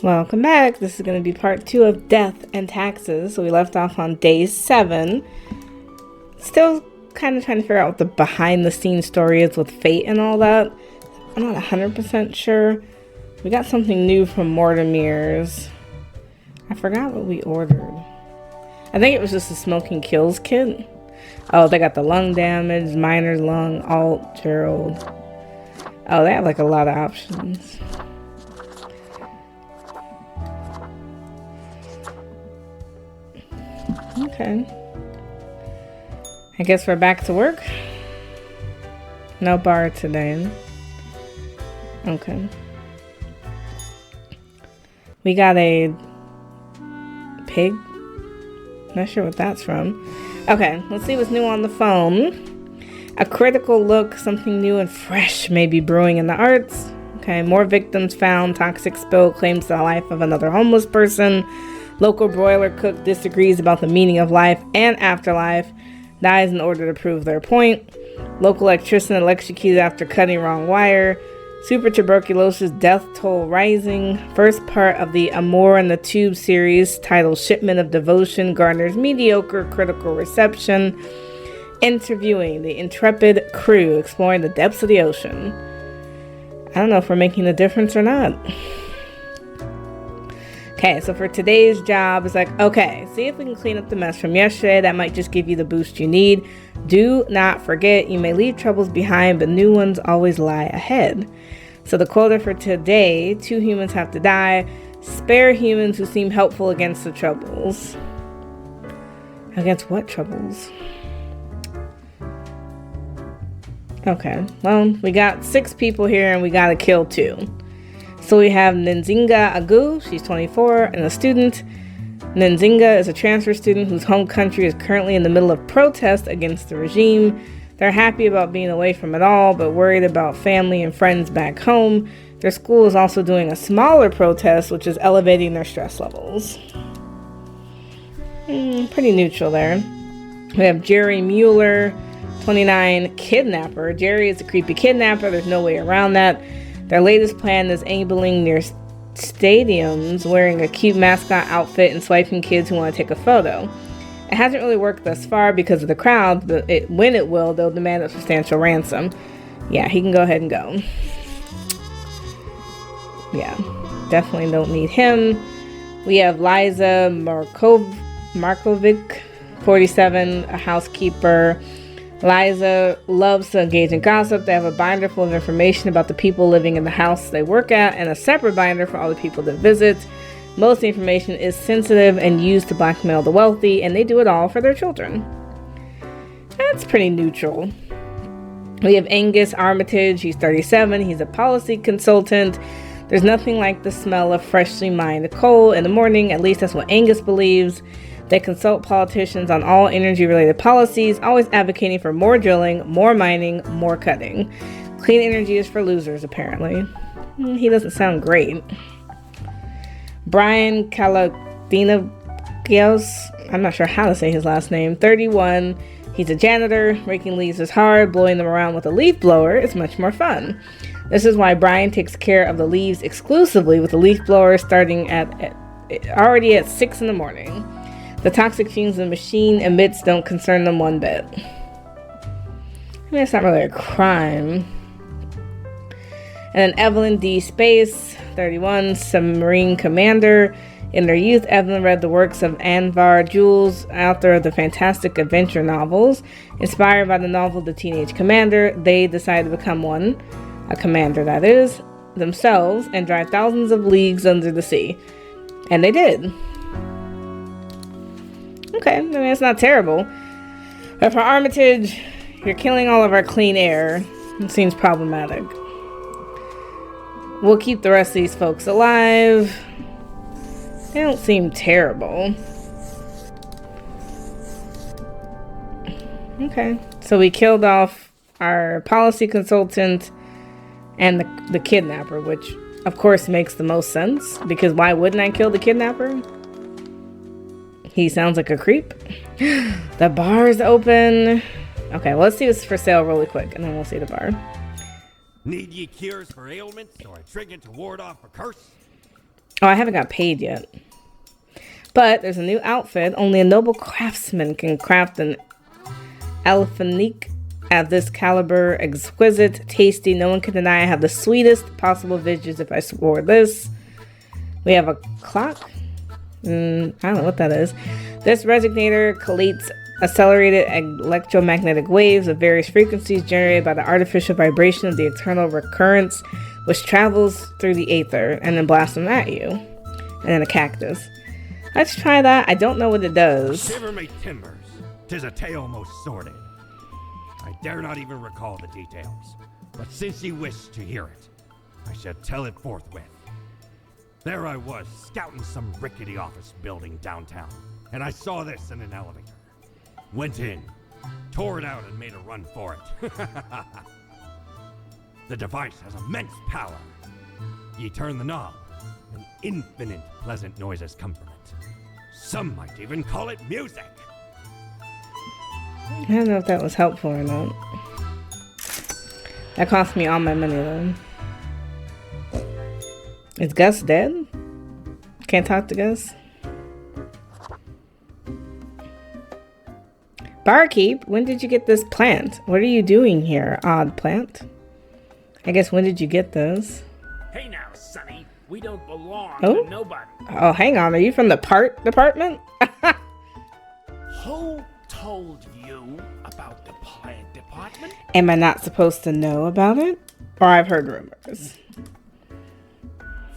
Welcome back. This is going to be part 2 of Death and Taxes. So we left off on day 7. Still kind of trying to figure out what the behind the scenes story is with fate and all that. I'm not 100% sure. We got something new from Mortimer's. I forgot what we ordered. I think it was just a smoking kills kit. Oh, they got the lung damage, miner's lung, alt, Gerald. Oh, they have like a lot of options. Okay. I guess we're back to work. No bar today. Okay. We got a pig. Not sure what that's from. Okay, let's see what's new on the phone. A critical look, something new and fresh may be brewing in the arts. Okay, more victims found. Toxic spill claims the life of another homeless person. Local broiler cook disagrees about the meaning of life and afterlife. Dies in order to prove their point. Local electrician electrocuted after cutting wrong wire. Super tuberculosis death toll rising. First part of the Amour in the Tube series titled Shipment of Devotion garners mediocre critical reception. Interviewing the intrepid crew exploring the depths of the ocean. I don't know if we're making a difference or not. Okay, so for today's job, it's like, okay, see if we can clean up the mess from yesterday. That might just give you the boost you need. Do not forget, you may leave troubles behind, but new ones always lie ahead. So the quota for today, 2 humans have to die. Spare humans who seem helpful against the troubles. Against what troubles? Okay, well, we got 6 people here and we gotta kill 2. So we have Nzinga Agu, she's 24, and a student. Nzinga is a transfer student whose home country is currently in the middle of protest against the regime. They're happy about being away from it all, but worried about family and friends back home. Their school is also doing a smaller protest, which is elevating their stress levels. Pretty neutral there. We have Jerry Mueller, 29, kidnapper. Jerry is a creepy kidnapper. There's no way around that. Their latest plan is ambling near stadiums wearing a cute mascot outfit and swiping kids who want to take a photo. It hasn't really worked thus far because of the crowd, but when it will, they'll demand a substantial ransom. Yeah, he can go ahead and go. Yeah, definitely don't need him. We have Liza Markovic, 47, a housekeeper. Liza loves to engage in gossip. They have a binder full of information about the people living in the house they work at and a separate binder for all the people that visit. Most of the information is sensitive and used to blackmail the wealthy, and they do it all for their children. That's pretty neutral. We have Angus Armitage. He's 37. He's a policy consultant. There's nothing like the smell of freshly mined coal in the morning. At least that's what Angus believes. They consult politicians on all energy-related policies, always advocating for more drilling, more mining, more cutting. Clean energy is for losers, apparently. He doesn't sound great. Brian Kaladinagios, I'm not sure how to say his last name, 31. He's a janitor. Raking leaves is hard. Blowing them around with a leaf blower is much more fun. This is why Brian takes care of the leaves exclusively with a leaf blower starting already at 6 in the morning. The toxic fumes the machine emits don't concern them one bit. I mean, it's not really a crime. And then Evelyn D. Space, 31, submarine commander. In their youth, Evelyn read the works of Anvar Jules, author of the fantastic adventure novels. Inspired by the novel The Teenage Commander, they decided to become one, a commander that is, themselves, and drive thousands of leagues under the sea. And they did. Okay, I mean, it's not terrible. But for Armitage, you're killing all of our clean air. It seems problematic. We'll keep the rest of these folks alive. They don't seem terrible. Okay, so we killed off our policy consultant and the kidnapper, which of course makes the most sense, because why wouldn't I kill the kidnapper? He sounds like a creep. The bar is open. Okay, well, let's see what's for sale really quick, and then we'll see the bar. Need ye cures for ailments or a trinket to ward off a curse? Oh, I haven't got paid yet. But there's a new outfit. Only a noble craftsman can craft an elephanique at this caliber. Exquisite, tasty. No one can deny I have the sweetest possible visuals if I swore this. We have a clock. I don't know what that is. This resonator collates accelerated electromagnetic waves of various frequencies generated by the artificial vibration of the eternal recurrence, which travels through the aether and then blasts them at you. And then a cactus. Let's try that. I don't know what it does. Shiver me timbers. 'Tis a tale most sordid. I dare not even recall the details, but since you wish to hear it, I shall tell it forthwith. There I was, scouting some rickety office building downtown, and I saw this in an elevator. Went in, tore it out, and made a run for it. The device has immense power. Ye turn the knob, and infinite pleasant noises come from it. Some might even call it music. I don't know if that was helpful or not. That cost me all my money though. Is Gus dead? Can't talk to Gus? Barkeep, when did you get this plant? What are you doing here, odd plant? I guess when did you get this? Hey now, Sonny, we don't belong Oh? to nobody. Oh, hang on. Are you from the part department? Who told you about the plant department? Am I not supposed to know about it? Or I've heard rumors.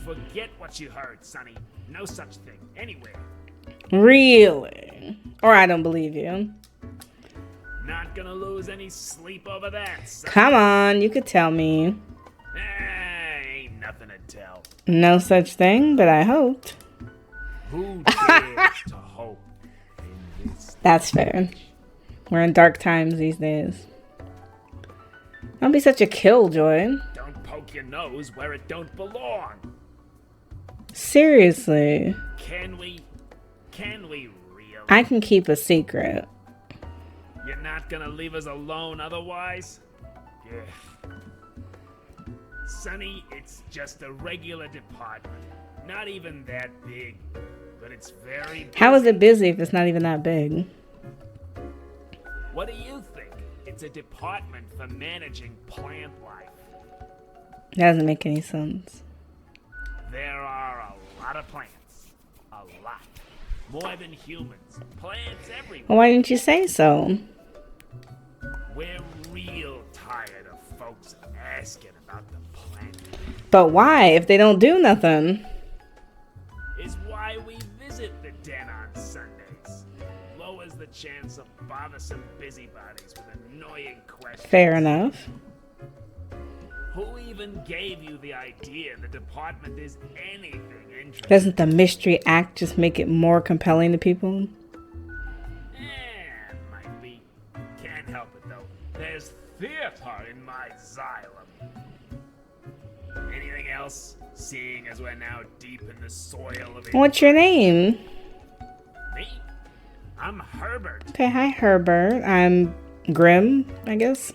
Forget what you heard, Sonny. No such thing anywhere. Really? Or I don't believe you. Not gonna lose any sleep over that, Sonny. Come on, you could tell me. Ain't nothing to tell. No such thing, but I hoped. Who dares to hope in this? That's fair. We're in dark times these days. Don't be such a killjoy. Don't poke your nose where it don't belong. Seriously. Can we really? I can keep a secret. You're not gonna leave us alone otherwise? Yeah. Sonny, it's just a regular department. Not even that big, but it's very busy. How is it busy if it's not even that big? What do you think? It's a department for managing plant life. That doesn't make any sense. There are a lot of plants. A lot. More than humans. Plants everywhere. Well, why didn't you say so? We're real tired of folks asking about the plant. But why if they don't do nothing? Is why we visit the den on Sundays. Lowers the chance of bothersome busybodies with annoying questions. Fair enough. Who even gave you the idea the department is anything interesting? Doesn't the Mystery Act just make it more compelling to people? Might be. Can't help it though. There's theater in my xylem. Anything else? Seeing as we're now deep in the soil of it. What's your name? Me? I'm Herbert. Okay, hi Herbert. I'm Grim, I guess.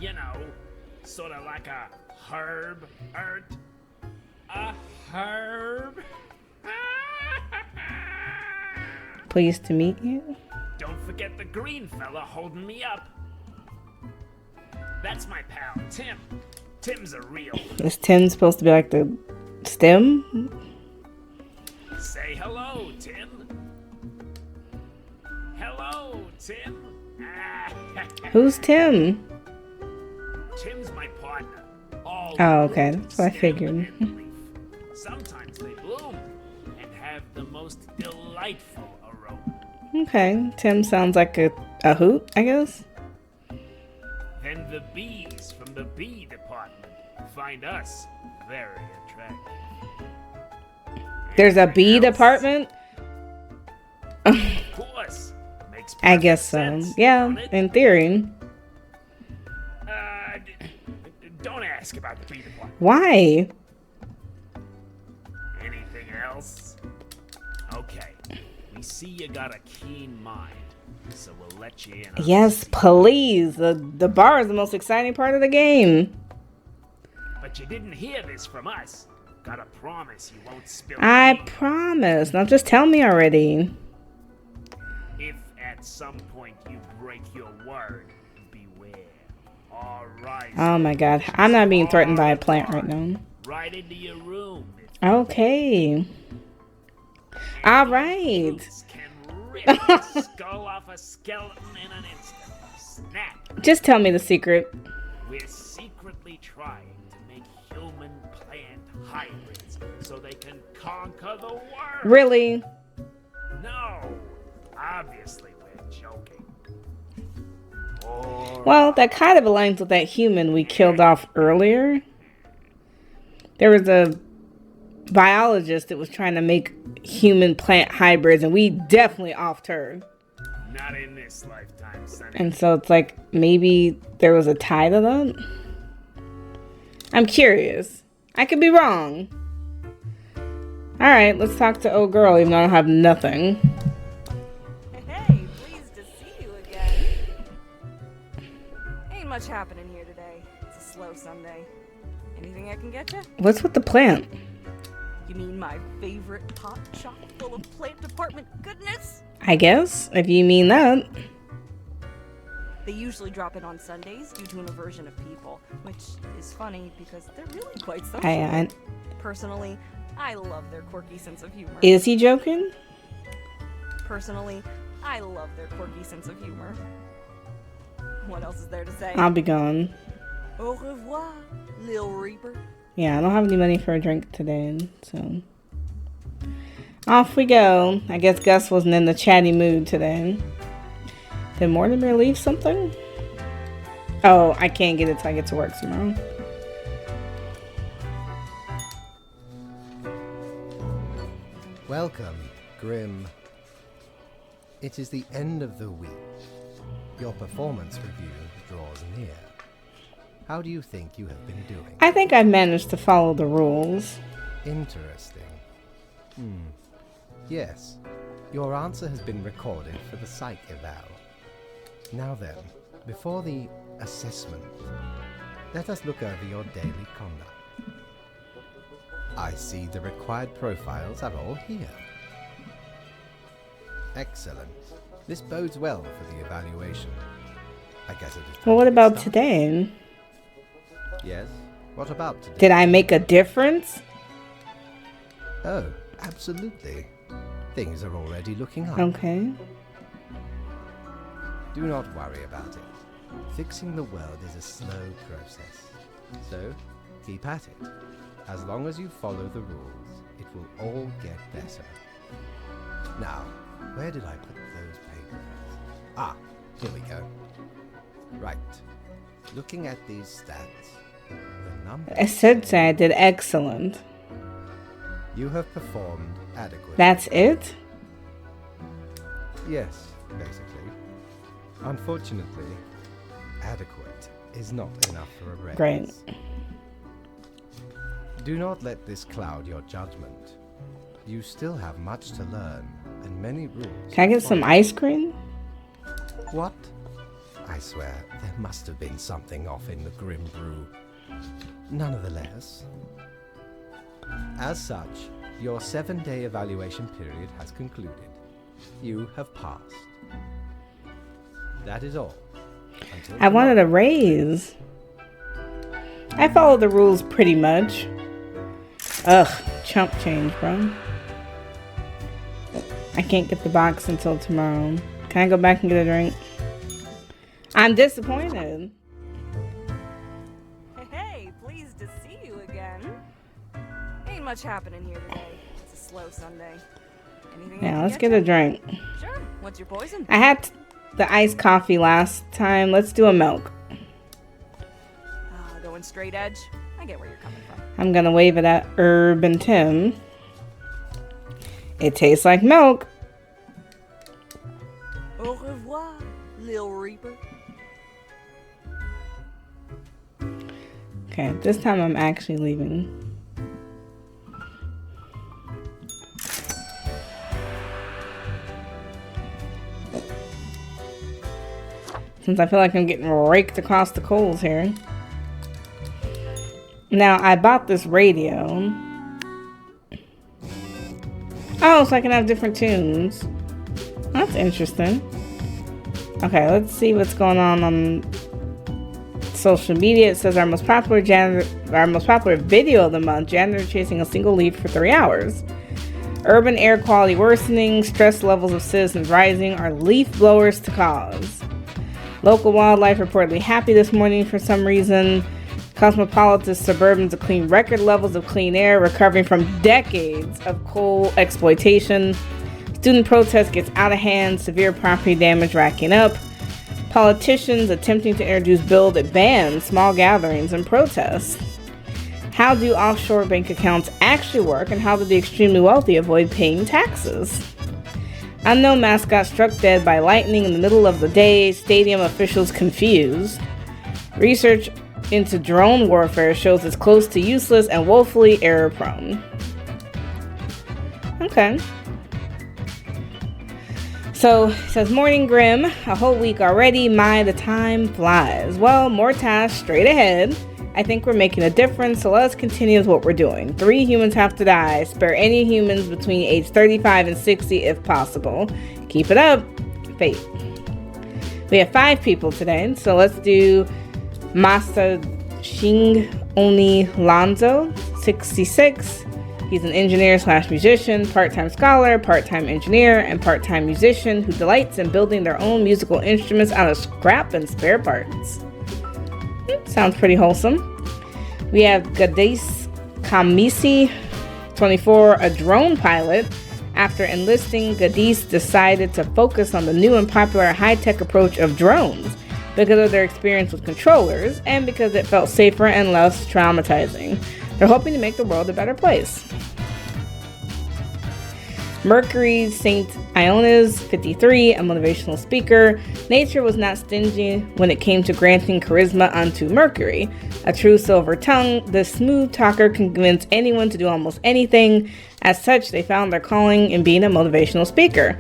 You know, sort of like a herb. A herb. Pleased to meet you. Don't forget the green fella holding me up. That's my pal, Tim. Tim's a real. Is Tim supposed to be like the stem? Say hello, Tim. Hello, Tim. Who's Tim? Tim's my partner. All Oh, okay. root, That's what I stem, figured. and leaf. Sometimes they bloom and have the most delightful aroma. Okay, Tim sounds like a hoot, I guess. Then the bees from the bee department find us very attractive. There's a Anything bee else? department? Of course. Makes I guess so. perfect sense, Yeah, don't it? in theory. Don't ask about the bee department. Why? Anything else? Okay. We see you got a keen mind, so we'll let you in on Yes, this. please. The bar is the most exciting part of the game. But you didn't hear this from us. Gotta promise you won't spill I tea. promise. Now just tell me already. If at some point you break your word, beware. Alright. Oh my god. I'm not being threatened by a plant right now. Right into your room. Okay. Alright. Boots can rip the skull off a skeleton in an instant. Snap. Just tell me the secret. We're secretly trying to make human-plant hybrids so they can conquer the world. Really? No, obviously we're joking. Or Well, that kind of aligns with that human we killed off earlier. There was a biologist that was trying to make human plant hybrids, and we definitely offed her. not in this lifetime, Sonny. And so it's like maybe there was a tie to that. I'm curious. I could be wrong. Alright, let's talk to old girl, even though I don't have nothing. Hey, pleased to see you again. Ain't much happening here today. It's a slow Sunday. Anything I can get you? What's with the plant? You mean my favorite pot chock full of plant department goodness? I guess, if you mean that. They usually drop in on Sundays due to an aversion of people, which is funny because they're really quite social. I Personally, I love their quirky sense of humor. is he joking? Personally, I love their quirky sense of humor. What else is there to say? I'll be gone. Au revoir, Lil Reaper. Yeah, I don't have any money for a drink today, so off we go. I guess Gus wasn't in the chatty mood today. Did Mortimer leave something? Oh, I can't get it till I get to work tomorrow. Welcome, Grim. It is the end of the week. Your performance review draws near. How do you think you have been doing? I think I've managed to follow the rules. Interesting. Yes, your answer has been recorded for the psych eval. Now then, before the assessment, let us look over your daily conduct. I see the required profiles are all here. Excellent. This bodes well for the evaluation. I guess it is. Well, what time to about start. today? Yes. What about today? Did I make a difference? Oh, absolutely. Things are already looking up. Okay. Do not worry about it. Fixing the world is a slow process. So, keep at it. As long as you follow the rules, it will all get better. Now, where did I put those papers? Ah, here we go. Right. Looking at these stats, the numbers... I said say I did excellent. You have performed adequately. That's it? Yes, basically. Unfortunately, adequate is not enough for a raise. Great. Do not let this cloud your judgment. You still have much to learn, and many rules. Can I to get some follow. ice cream? What? I swear, there must have been something off in the Grim Brew. Nonetheless, as such, your 7-day evaluation period has concluded. You have passed. That is all. Until I wanted tomorrow. a raise. I followed the rules pretty much. Ugh, chump change, bro. I can't get the box until tomorrow. Can I go back and get a drink? I'm disappointed. Hey, pleased to see you again. Ain't much happening here today. It's a slow Sunday. Anything I Yeah, can let's get a you? drink. Sure. What's your poison? I had the iced coffee last time. Let's do a milk. Going straight edge. I get where you're coming from. I'm gonna wave it at Herb and Tim. It tastes like milk. Au revoir, Lil Reaper. Okay, this time I'm actually leaving. Since I feel like I'm getting raked across the coals here. Now, I bought this radio. Oh, so I can have different tunes. That's interesting. Okay, let's see what's going on social media. It says our most popular video of the month, janitor chasing a single leaf for 3 hours. Urban air quality worsening, stress levels of citizens rising, are leaf blowers to cause. Local wildlife reportedly happy this morning for some reason. Cosmopolitan suburbans to clean record levels of clean air, recovering from decades of coal exploitation. Student protest gets out of hand, severe property damage racking up. Politicians attempting to introduce bill that bans small gatherings and protests. How do offshore bank accounts actually work, and how do the extremely wealthy avoid paying taxes? Unknown mascot struck dead by lightning in the middle of the day, stadium officials confused. Research into drone warfare shows it's close to useless and woefully error prone. Okay. So, it says Morning Grim, a whole week already, the time flies. Well, more tasks straight ahead. I think we're making a difference, so let's continue with what we're doing. 3 humans have to die. Spare any humans between age 35 and 60 if possible. Keep it up. Fate. We have 5 people today, so let's do Masa Shing Oni Lanzo, 66. He's an engineer/musician, part-time scholar, part-time engineer, and part-time musician who delights in building their own musical instruments out of scrap and spare parts. Sounds pretty wholesome. We have Gadis Kamisi, 24, a drone pilot. After enlisting, Gadis decided to focus on the new and popular high-tech approach of drones because of their experience with controllers and because it felt safer and less traumatizing. They're hoping to make the world a better place. Mercury St. Ionas, 53, a motivational speaker. Nature was not stingy when it came to granting charisma unto Mercury. A true silver tongue, this smooth talker can convince anyone to do almost anything. As such, they found their calling in being a motivational speaker.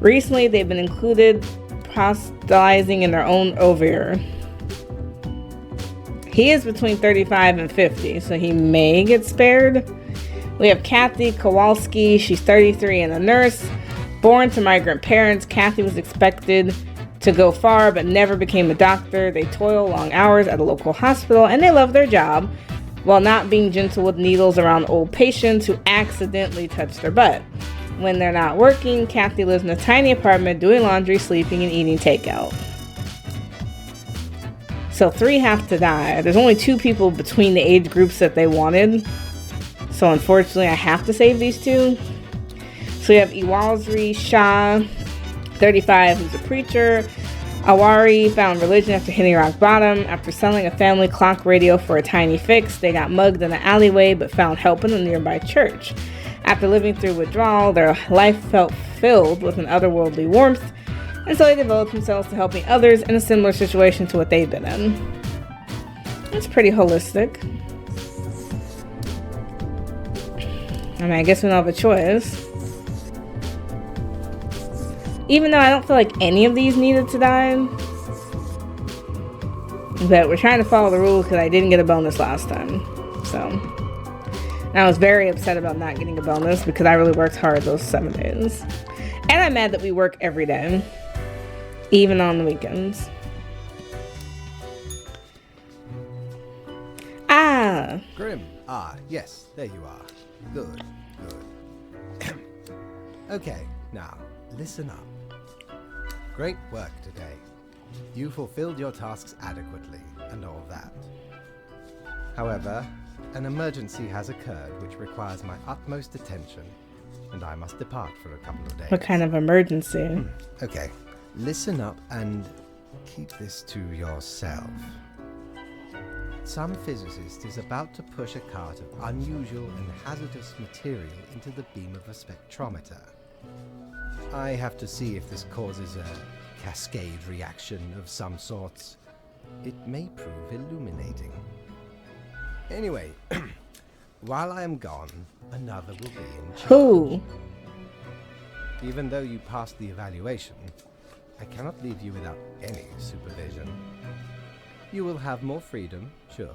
Recently, they've been included proselytizing in their own oeuvre. He is between 35 and 50, so he may get spared. We have Kathy Kowalski. She's 33 and a nurse. Born to migrant parents, Kathy was expected to go far but never became a doctor. They toil long hours at a local hospital and they love their job while not being gentle with needles around old patients who accidentally touch their butt. When they're not working, Kathy lives in a tiny apartment doing laundry, sleeping, and eating takeout. So 3 have to die. There's only 2 people between the age groups that they wanted. So unfortunately, I have to save these 2. So we have Iwalzri Shah, 35, who's a preacher. Awari found religion after hitting rock bottom. After selling a family clock radio for a tiny fix, they got mugged in an alleyway but found help in a nearby church. After living through withdrawal, their life felt filled with an otherworldly warmth, and so they devoted themselves to helping others in a similar situation to what they've been in. It's pretty holistic. I mean, I guess we don't have a choice. Even though I don't feel like any of these needed to die. But we're trying to follow the rules because I didn't get a bonus last time. So, and I was very upset about not getting a bonus because I really worked hard those 7 days. And I'm mad that we work every day. Even on the weekends. Grim. Yes, there you are. Good. Okay, now, listen up. Great work today. You fulfilled your tasks adequately, and all that. However, an emergency has occurred which requires my utmost attention, and I must depart for a couple of days. What kind of emergency? Okay, listen up and keep this to yourself. Some physicist is about to push a cart of unusual and hazardous material into the beam of a spectrometer. I have to see if this causes a cascade reaction of some sorts. It may prove illuminating. Anyway, while I am gone, another will be in charge. Who? Even though you passed the evaluation, I cannot leave you without any supervision. You will have more freedom, sure,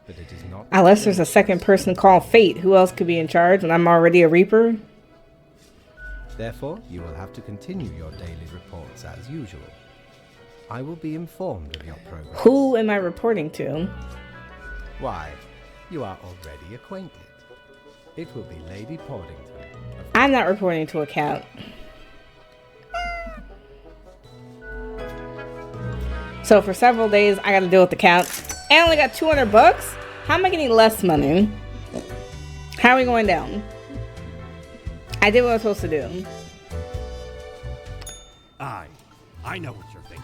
but it is not... Unless there's a second person called Fate. Who else could be in charge when I'm already a Reaper? Therefore, you will have to continue your daily reports as usual. I will be informed of your progress. Who am I reporting to? Why, you are already acquainted. It will be Lady Portington. I'm not reporting to a cat. So for several days, I gotta deal with the cat. And I only got 200 bucks? How am I getting less money? How are we going down? I did what I was supposed to do. I know what you're thinking.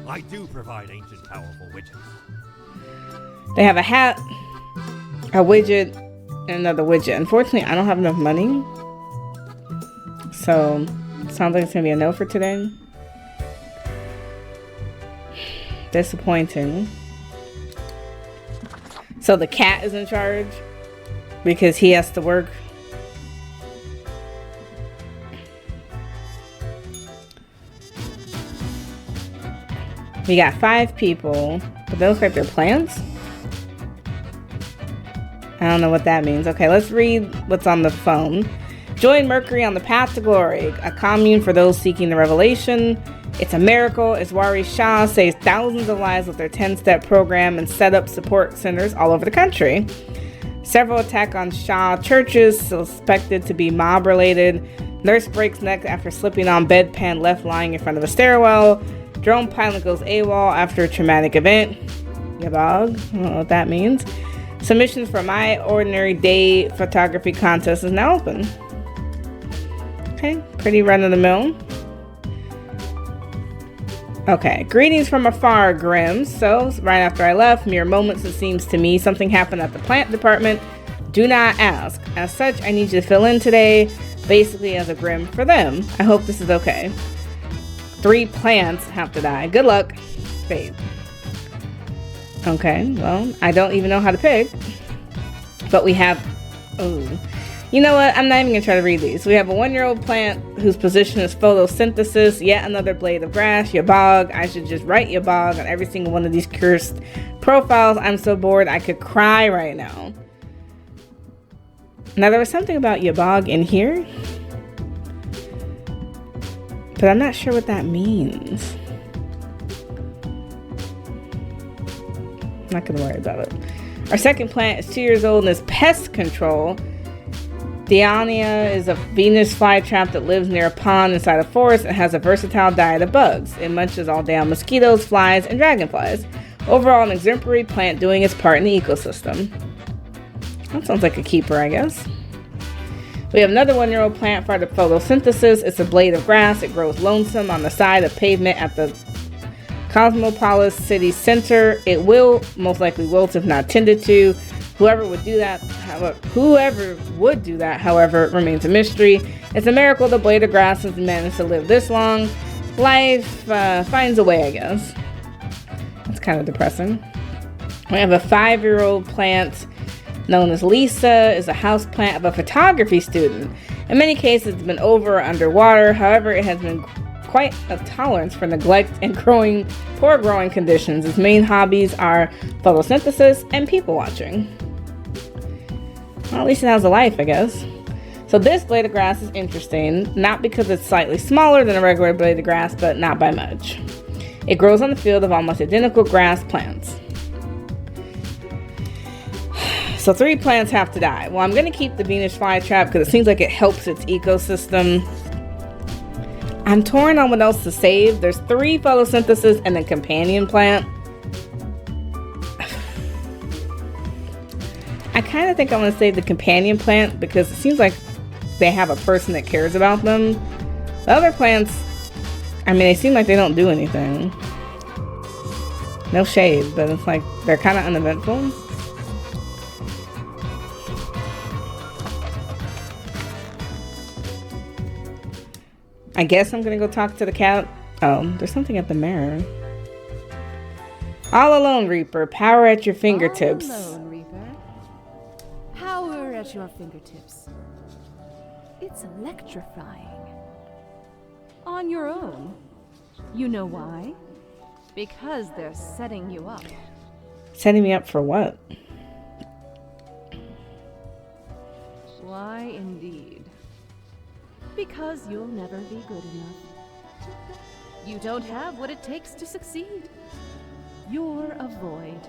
I do provide ancient powerful widgets. They have a hat, a widget, and another widget. Unfortunately, I don't have enough money. So, sounds like it's gonna be a no for today. Disappointing. So the cat is in charge because he has to work. We got 5 people, but they look like they're plants. I don't know what that means. Okay, let's read what's on the phone. Join Mercury on the path to glory, a commune for those seeking the revelation. It's a miracle as Wari Shah saves thousands of lives with their 10-step program and set up support centers all over the country. Several attack on Shah churches suspected to be mob-related. Nurse breaks neck after slipping on bedpan left lying in front of a stairwell. Drone pilot goes AWOL after a traumatic event. Yabog, I don't know what that means. Submissions for My Ordinary Day photography contest is now open. Okay, pretty run-of-the-mill. Okay, greetings from afar, Grim. So, right after I left, mere moments it seems to me, something happened at the plant department. Do not ask. As such, I need you to fill in today, basically as a Grim for them. I hope this is okay. 3 plants have to die. Good luck. Fate. Okay, well, I don't even know how to pick. But we have... Oh. You know what? I'm not even going to try to read these. We have a 1-year-old plant whose position is photosynthesis. Yet another blade of grass. Yabog. I should just write Yabog on every single one of these cursed profiles. I'm so bored. I could cry right now. Now, there was something about Yabog in here. But I'm not sure what that means. I'm not going to worry about it. Our second plant is 2 years old and is pest control. Diania is a Venus flytrap that lives near a pond inside a forest and has a versatile diet of bugs. It munches all down mosquitoes, flies, and dragonflies. Overall, an exemplary plant doing its part in the ecosystem. That sounds like a keeper, I guess. We have another 1-year-old plant for the photosynthesis. It's a blade of grass. It grows lonesome on the side of pavement at the Cosmopolis city center. It will most likely wilt if not tended to. Whoever would do that, however, remains a mystery. It's a miracle the blade of grass has managed to live this long. Life finds a way, I guess. It's kind of depressing. We have a 5-year-old plant known as Lisa. Is a house plant of a photography student. In many cases, it's been over or underwater. However, it has been quite a tolerance for neglect and poor growing conditions. Its main hobbies are photosynthesis and people watching. Well, at least it has a life, I guess. So this blade of grass is interesting, not because it's slightly smaller than a regular blade of grass, but not by much. It grows on the field of almost identical grass plants. So 3 plants have to die. Well, I'm going to keep the Venus flytrap because it seems like it helps its ecosystem. I'm torn on what else to save. There's 3 photosynthesis and a companion plant. I kind of think I want to save the companion plant because it seems like they have a person that cares about them. The other plants, I mean, they seem like they don't do anything. No shade, but it's like they're kind of uneventful. I guess I'm gonna go talk to the cat. Oh, there's something at the mirror. All alone, Reaper. Power at your fingertips. All alone, Reaper. Power at your fingertips. It's electrifying. On your own. You know why? Because they're setting you up. Setting me up for what? Why, indeed. because you'll never be good enough. You don't have what it takes to succeed. You're a void.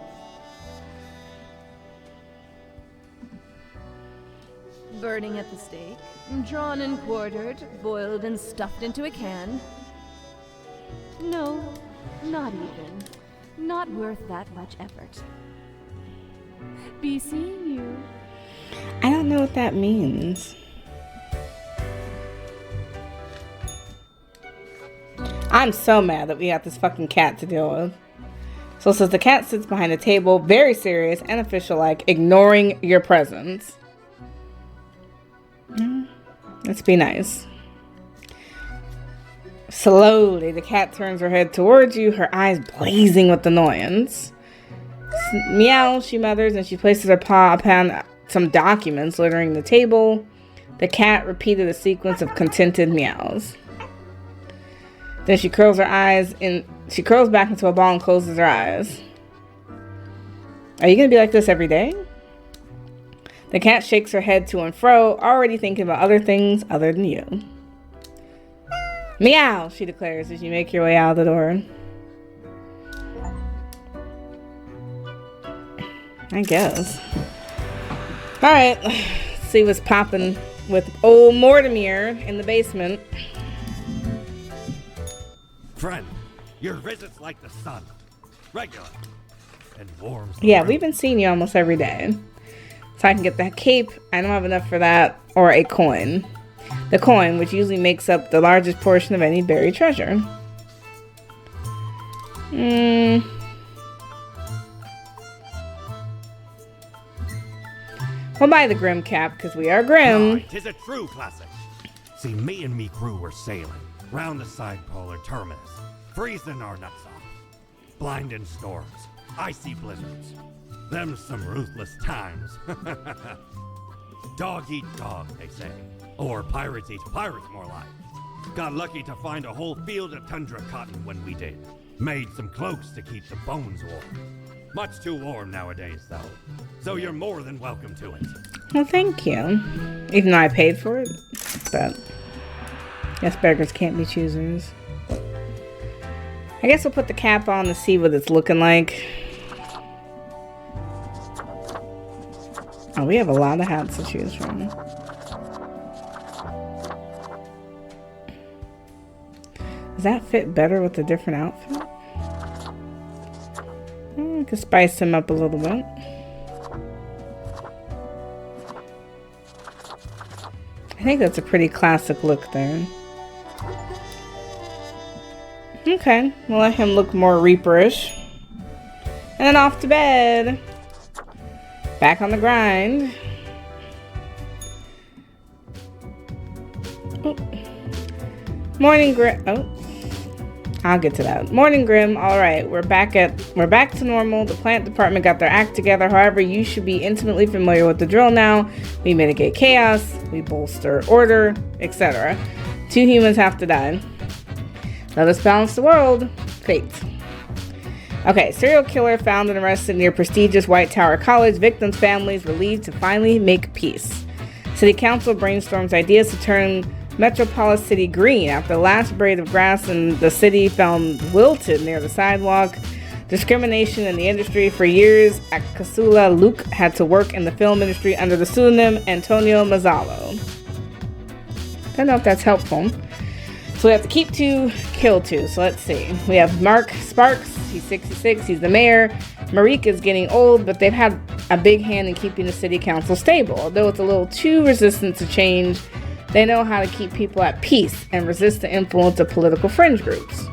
Burning at the stake, drawn and quartered, boiled and stuffed into a can. No, not even. Not worth that much effort. Be seeing you. I don't know what that means. I'm so mad that we got this fucking cat to deal with. So it says the cat sits behind a table, very serious and official-like, ignoring your presence. Let's be nice. Slowly, the cat turns her head towards you, her eyes blazing with annoyance. Meow, she mutters, and she places her paw upon some documents littering the table. The cat repeated a sequence of contented meows. Then she curls back into a ball and closes her eyes. Are you gonna be like this every day? The cat shakes her head to and fro, already thinking about other things other than you. Meow, she declares as you make your way out of the door. I guess. Alright, let's see what's popping with old Mortimer in the basement. Friend, your visit's like the sun. Regular. And warms. Yeah, we've been seeing you almost every day. So I can get that cape. I don't have enough for that. Or a coin. The coin, which usually makes up the largest portion of any buried treasure. We'll buy the Grim cap, because we are Grim. Tis a true classic. See, me and me crew were sailing round the side polar terminus, freezing our nuts off. Blinding storms, icy blizzards. Them some ruthless times. Dog eat dog, they say. Or pirates eat pirates, more like. Got lucky to find a whole field of tundra cotton when we did. Made some cloaks to keep the bones warm. Much too warm nowadays, though. So you're more than welcome to it. Well, thank you. Even though I paid for it. But guess beggars can't be choosers. I guess we'll put the cap on to see what it's looking like. Oh, we have a lot of hats to choose from. Does that fit better with a different outfit? I could spice him up a little bit. I think that's a pretty classic look there. Okay, we'll let him look more Reaperish. And then off to bed. Back on the grind. Oh. Morning, Grim. Oh, I'll get to that. Morning, Grim. All right, we're back to normal. The plant department got their act together. However, you should be intimately familiar with the drill now. We mitigate chaos, we bolster order, etc. 2 humans have to die. Let us balance the world. Fate. Okay, serial killer found and arrested near prestigious White Tower College. Victims' families relieved to finally make peace. City Council brainstorms ideas to turn Metropolis City green after the last blade of grass in the city found wilted near the sidewalk. Discrimination in the industry. For years at Casula, Luke had to work in the film industry under the pseudonym Antonio Mazzalo. Don't know if that's helpful. So we have to keep 2, kill 2. So let's see. We have Mark Sparks. He's 66. He's the mayor. Marique is getting old, but they've had a big hand in keeping the city council stable. Although it's a little too resistant to change, they know how to keep people at peace and resist the influence of political fringe groups.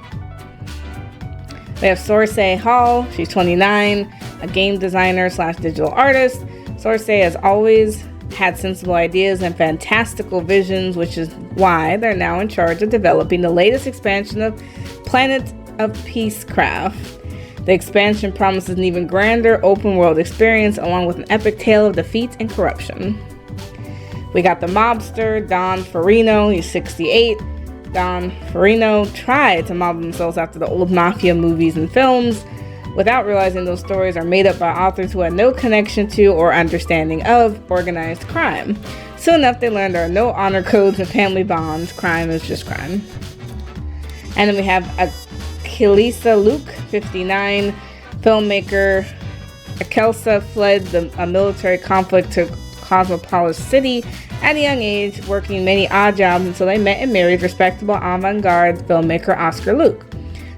We have Sorsay Hall. She's 29, a game designer / digital artist. Sorsay has always had sensible ideas and fantastical visions, which is why they're now in charge of developing the latest expansion of Planet of Peacecraft. The expansion promises an even grander open world experience along with an epic tale of defeat and corruption. We got the mobster, Don Farino. He's 68. Don Farino tried to model themselves after the old mafia movies and films without realizing those stories are made up by authors who had no connection to or understanding of organized crime. Soon enough, they learn there are no honor codes and family bonds. Crime is just crime. And then we have Achillesa Luke, 59, filmmaker. Akelsa fled a military conflict to Cosmopolis City at a young age, working many odd jobs until they met and married respectable avant-garde filmmaker Oscar Luke.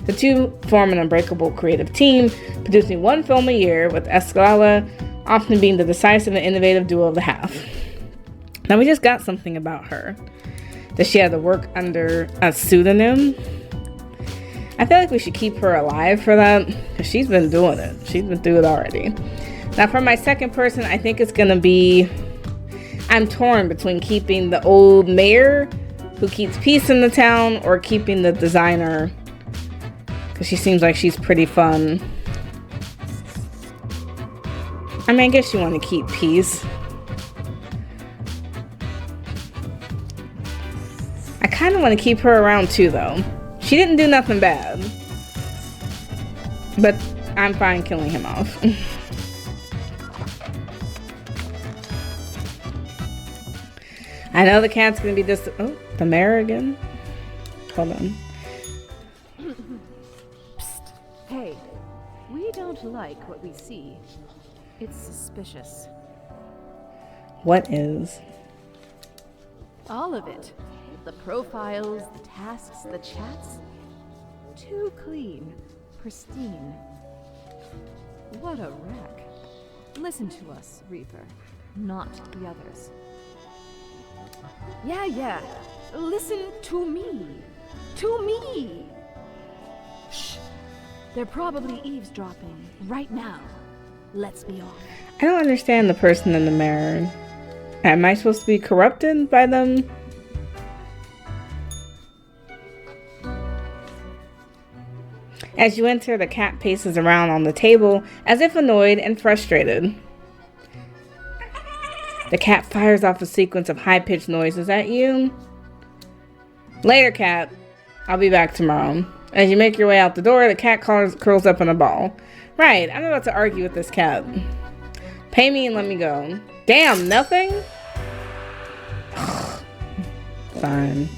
The two form an unbreakable creative team, producing one film a year, with Escala often being the decisive and innovative duo of the half. Now we just got something about her. That she had to work under a pseudonym. I feel like we should keep her alive for that, because she's been doing it. She's been through it already. Now for my second person, I think it's gonna be, I'm torn between keeping the old mayor who keeps peace in the town or keeping the designer, because she seems like she's pretty fun. I mean, I guess you want to keep peace. I kind of want to keep her around too, though. She didn't do nothing bad. But I'm fine killing him off. I know the cat's gonna be just... Oh, the mayor again? Hold on. Psst. Hey, we don't like what we see. It's suspicious. What is? All of it. The profiles, the tasks, the chats. Too clean. Pristine. What a wreck. Listen to us, Reaper. Not the others. Yeah. Listen to me. To me! Shh. They're probably eavesdropping right now. Let's be off. I don't understand the person in the mirror. Am I supposed to be corrupted by them? As you enter, the cat paces around on the table as if annoyed and frustrated. The cat fires off a sequence of high-pitched noises at you. Later, cat. I'll be back tomorrow. As you make your way out the door, the cat curls up in a ball. Right, I'm about to argue with this cat. Pay me and let me go. Damn, nothing? Fine.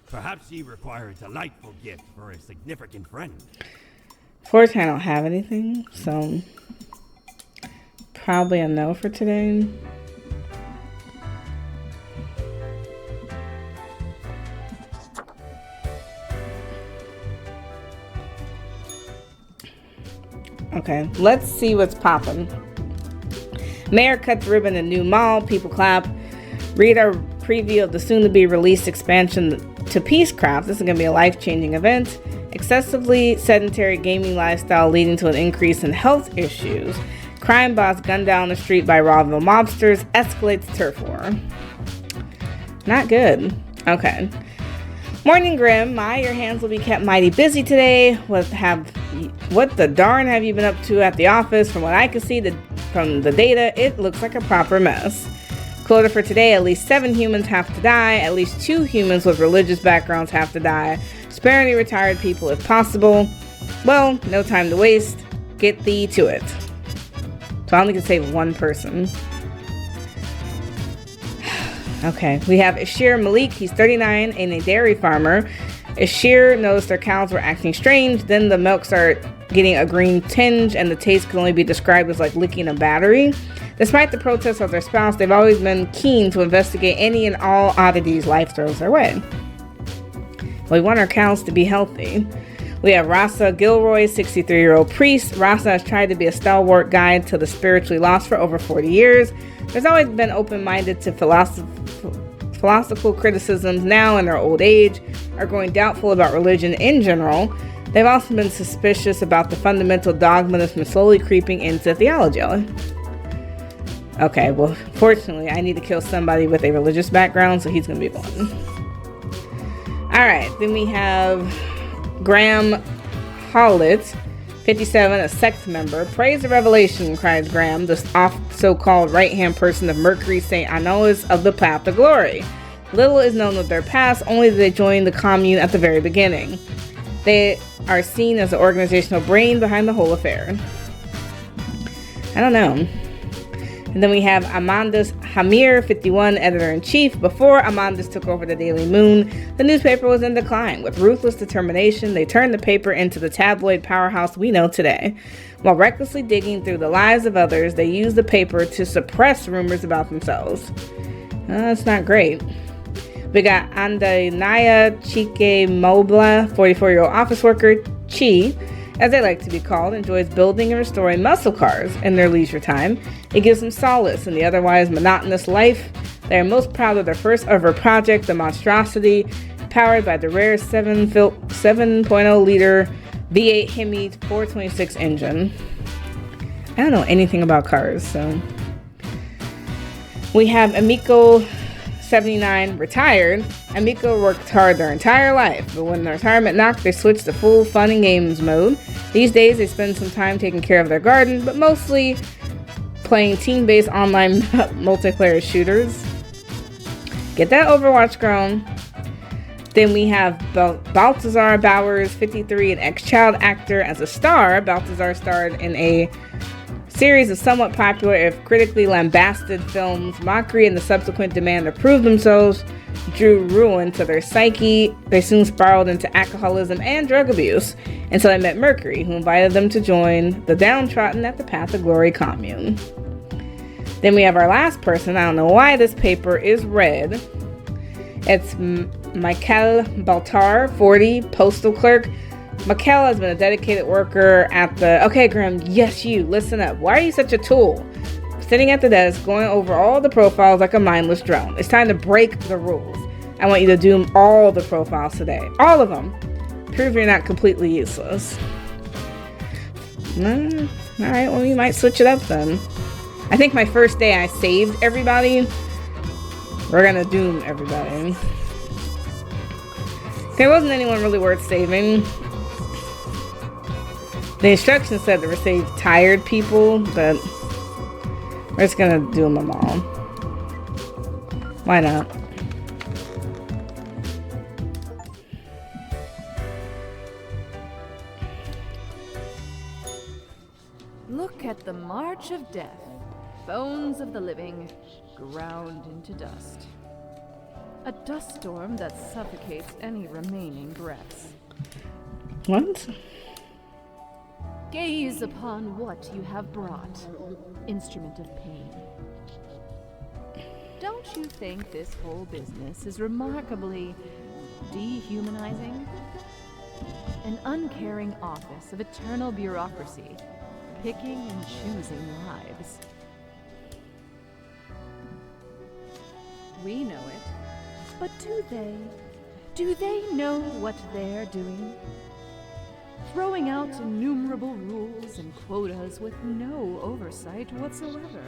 Perhaps ye require a delightful gift for a significant friend. Fortunately, I don't have anything, so probably a no for today. Okay, let's see what's popping. Mayor cuts ribbon in new mall. People clap. Read our preview of the soon-to-be released expansion to Peacecraft. This is going to be a life-changing event. Excessively sedentary gaming lifestyle leading to an increase in health issues. Crime boss gunned down the street by rival mobsters. Escalates turf war. Not good. Okay. Morning, Grim. Your hands will be kept mighty busy today. What the darn have you been up to at the office? From what I can see from the data, it looks like a proper mess. Quota for today, at least 7 humans have to die. At least 2 humans with religious backgrounds have to die. Spare any retired people if possible. Well, no time to waste. Get thee to it. So I only can save 1 person. Okay, we have Ashir Malik. He's 39 and a dairy farmer. Ashir noticed their cows were acting strange. Then the milk started getting a green tinge and the taste could only be described as like licking a battery. Despite the protests of their spouse, they've always been keen to investigate any and all oddities life throws their way. We want our cows to be healthy. We have Rasa Gilroy, 63-year-old priest. Rasa has tried to be a stalwart guide to the spiritually lost for over 40 years. There's always been open-minded to philosophical criticisms. Now, in their old age, are growing doubtful about religion in general. They've also been suspicious about the fundamental dogma that's been slowly creeping into theology. Okay, well, fortunately, I need to kill somebody with a religious background, so he's going to be one. Alright, then we have Graham Hollett, 57, a sect member. Praise the revelation, cries Graham, the so-called right-hand person of Mercury St. Anois of the Path to Glory. Little is known of their past, only that they joined the commune at the very beginning. They are seen as the organizational brain behind the whole affair. I don't know. And then we have Amandus Hamir, 51, editor-in-chief. Before Amandus took over the Daily Moon, the newspaper was in decline. With ruthless determination, they turned the paper into the tabloid powerhouse we know today. While recklessly digging through the lives of others, they used the paper to suppress rumors about themselves. That's not great. We got Andanaya Chike Mobla, 44-year-old office worker. Chi, as they like to be called, enjoys building and restoring muscle cars in their leisure time. It gives them solace in the otherwise monotonous life. They are most proud of their first ever project, the Monstrosity, powered by the rare 7.0 liter V8 Hemi 426 engine. I don't know anything about cars, so. We have Amiko, 79, retired. Amiko worked hard their entire life, but when their retirement knocked, they switched to full fun and games mode. These days, they spend some time taking care of their garden, but mostly playing team-based online multiplayer shooters. Get that Overwatch, girl. Then we have Balthazar Bowers, 53, an ex-child actor. As a star, Balthazar starred in a series of somewhat popular, if critically lambasted films. Mockery and the subsequent demand to prove themselves drew ruin to their psyche. They soon spiraled into alcoholism and drug abuse until they met Mercury, who invited them to join the downtrodden at the Path of Glory commune. Then we have our last person. I don't know why this paper is red. It's Michael Baltar, 40, postal clerk. Michael has been a dedicated worker at the... Okay, Grim, yes, you. Listen up. Why are you such a tool? Sitting at the desk, going over all the profiles like a mindless drone. It's time to break the rules. I want you to do all the profiles today. All of them. Prove you're not completely useless. Alright, well, we might switch it up then. I think my first day I saved everybody. We're gonna doom everybody. There wasn't anyone really worth saving. The instructions said to save tired people, but we're just gonna doom them all. Why not? Look at the march of death. Bones of the living, ground into dust. A dust storm that suffocates any remaining breaths. What? Gaze upon what you have brought, instrument of pain. Don't you think this whole business is remarkably dehumanizing? An uncaring office of eternal bureaucracy, picking and choosing lives. We know it, but do they? Do they know what they're doing? Throwing out innumerable rules and quotas with no oversight whatsoever.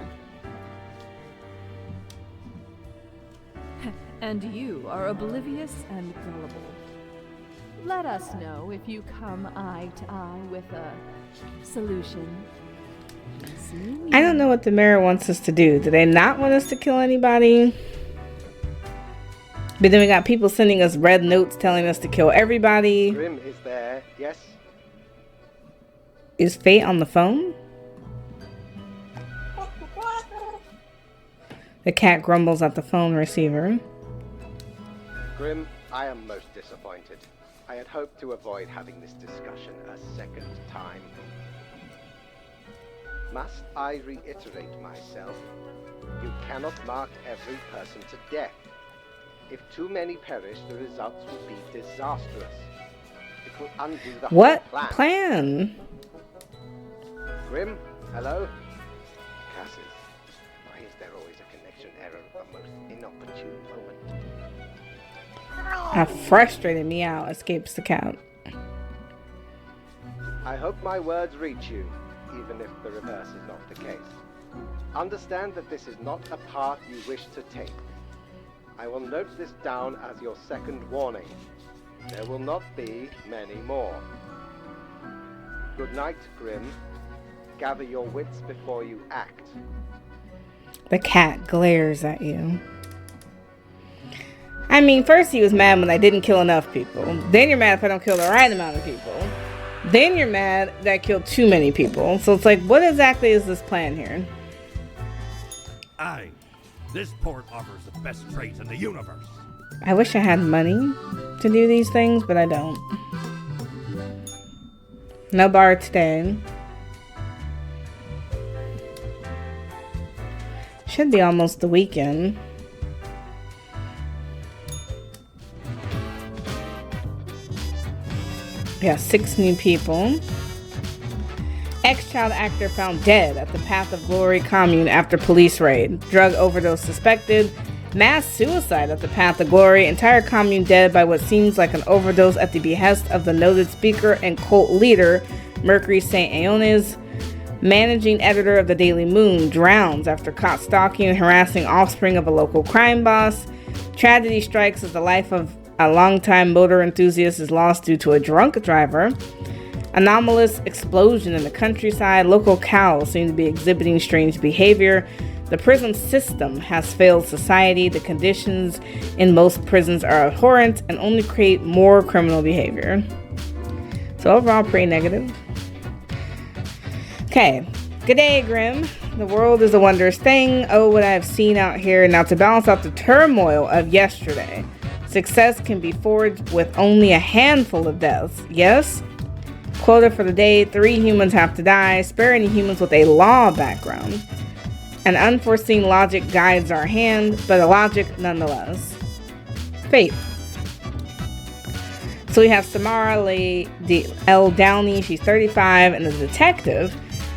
And you are oblivious and gullible. Let us know if you come eye to eye with a solution. I don't know what the mayor wants us to do. Do they not want us to kill anybody? But then we got people sending us red notes telling us to kill everybody. Grim is there, yes? Is Fate on the phone? The cat grumbles at the phone receiver. Grim, I am most disappointed. I had hoped to avoid having this discussion a second time. Must I reiterate myself? You cannot mark every person to death. If too many perish, the results will be disastrous. It will undo the What whole plan? Grim, hello? Cassis, why is there always a connection error at the most inopportune moment? A frustrated meow escapes the cat. I hope my words reach you, even if the reverse is not the case. Understand that this is not a path you wish to take. I will note this down as your second warning. There will not be many more. Good night, Grim. Gather your wits before you act. The cat glares at you. I mean, first he was mad when I didn't kill enough people. Then you're mad if I don't kill the right amount of people. Then you're mad that I killed too many people. So it's like, what exactly is this plan here? Aye, this port offers the best trades in the universe. I wish I had money to do these things, but I don't. No bar today. Should be almost the weekend. Yeah, 6 new people. Ex-child actor found dead at the Path of Glory commune after police raid. Drug overdose suspected. Mass suicide at the Path of Glory. Entire commune dead by what seems like an overdose at the behest of the noted speaker and cult leader, Mercury St. Ioannes. Managing editor of the Daily Moon drowns after caught stalking and harassing offspring of a local crime boss. Tragedy strikes as the life of a longtime motor enthusiast is lost due to a drunk driver. Anomalous explosion in the countryside. Local cows seem to be exhibiting strange behavior. The prison system has failed society. The conditions in most prisons are abhorrent and only create more criminal behavior. So overall, pretty negative. Okay. Good day, Grim. The world is a wondrous thing. Oh, what I have seen out here. Now, to balance out the turmoil of yesterday, success can be forged with only a handful of deaths. Yes? Quota for the day, 3 humans have to die. Spare any humans with a law background. An unforeseen logic guides our hand, but a logic nonetheless. Fate. So we have Samara L. Downey. She's 35 and a detective.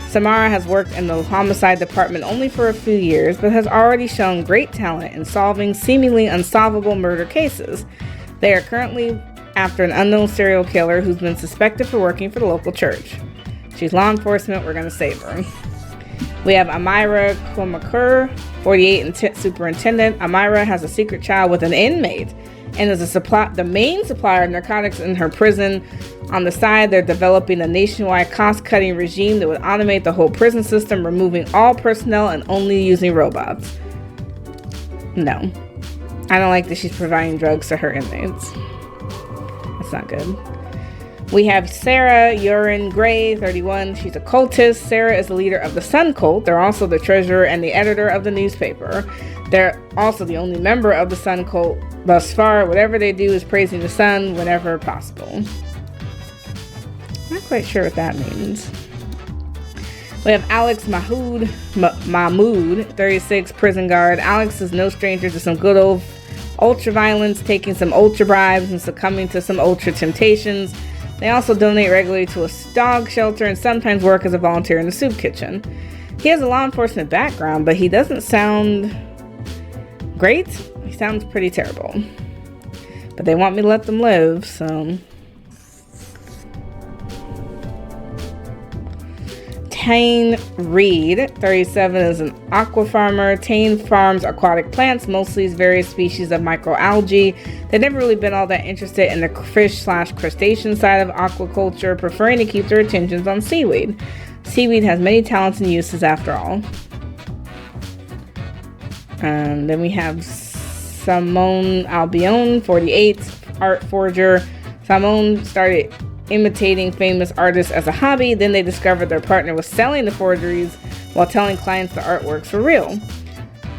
Samara has worked in the homicide department only for a few years, but has already shown great talent in solving seemingly unsolvable murder cases. They are currently after an unknown serial killer who's been suspected for working for the local church. She's law enforcement. We're going to save her. We have Amira Komakur, 48 and superintendent. Amira has a secret child with an inmate and is the main supplier of narcotics in her prison. On the side, they're developing a nationwide cost-cutting regime that would automate the whole prison system, removing all personnel and only using robots. No. I don't like that she's providing drugs to her inmates. That's not good. We have Sarah Urine Gray, 31. She's a cultist. Sarah is the leader of the Sun Cult. They're also the treasurer and the editor of the newspaper. They're also the only member of the Sun Cult thus far. Whatever they do is praising the sun whenever possible. Not quite sure what that means. We have Alex Mahmood, 36, prison guard. Alex is no stranger to some good old ultra violence, taking some ultra bribes and succumbing to some ultra temptations. They also donate regularly to a dog shelter and sometimes work as a volunteer in the soup kitchen. He has a law enforcement background, but he doesn't sound great. He sounds pretty terrible. But they want me to let them live, so... Tane Reed, 37, is an aqua farmer. Tane farms aquatic plants, mostly various species of microalgae. They've never really been all that interested in the fish/crustacean side of aquaculture, preferring to keep their attentions on seaweed. Seaweed has many talents and uses after all. Then we have Simone Albion, 48, art forger. Simone started imitating famous artists as a hobby. Then they discovered their partner was selling the forgeries while telling clients the artworks were real.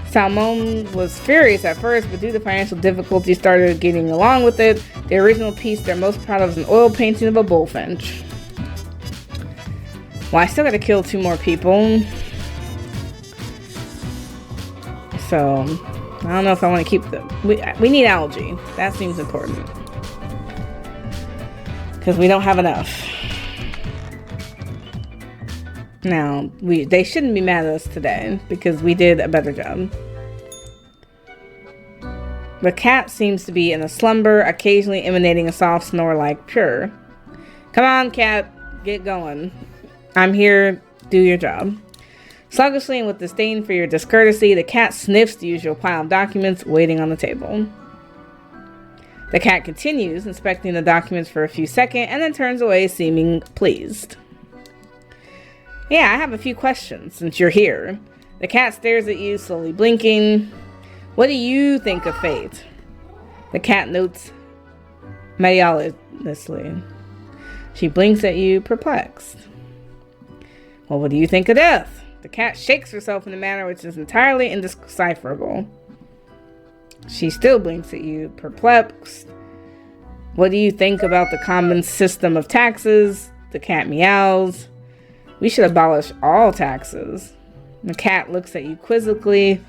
Salmon was furious at first, but due to financial difficulties started getting along with it. The original piece they're most proud of is an oil painting of a bullfinch. Well, I still gotta kill 2 more people. So, I don't know if I want to keep them. We need algae. That seems important. Because we don't have enough. Now, they shouldn't be mad at us today because we did a better job. The cat seems to be in a slumber, occasionally emanating a soft snore like purr. Come on, cat, get going. I'm here, do your job. Sluggishly and with disdain for your discourtesy, the cat sniffs the usual pile of documents waiting on the table. The cat continues, inspecting the documents for a few seconds, and then turns away, seeming pleased. Yeah, I have a few questions, since you're here. The cat stares at you, slowly blinking. What do you think of fate? The cat notes mediocrity. She blinks at you, perplexed. Well, what do you think of death? The cat shakes herself in a manner which is entirely indecipherable. She still blinks at you, perplexed. What do you think about the common system of taxes? The cat meows. We should abolish all taxes. The cat looks at you quizzically.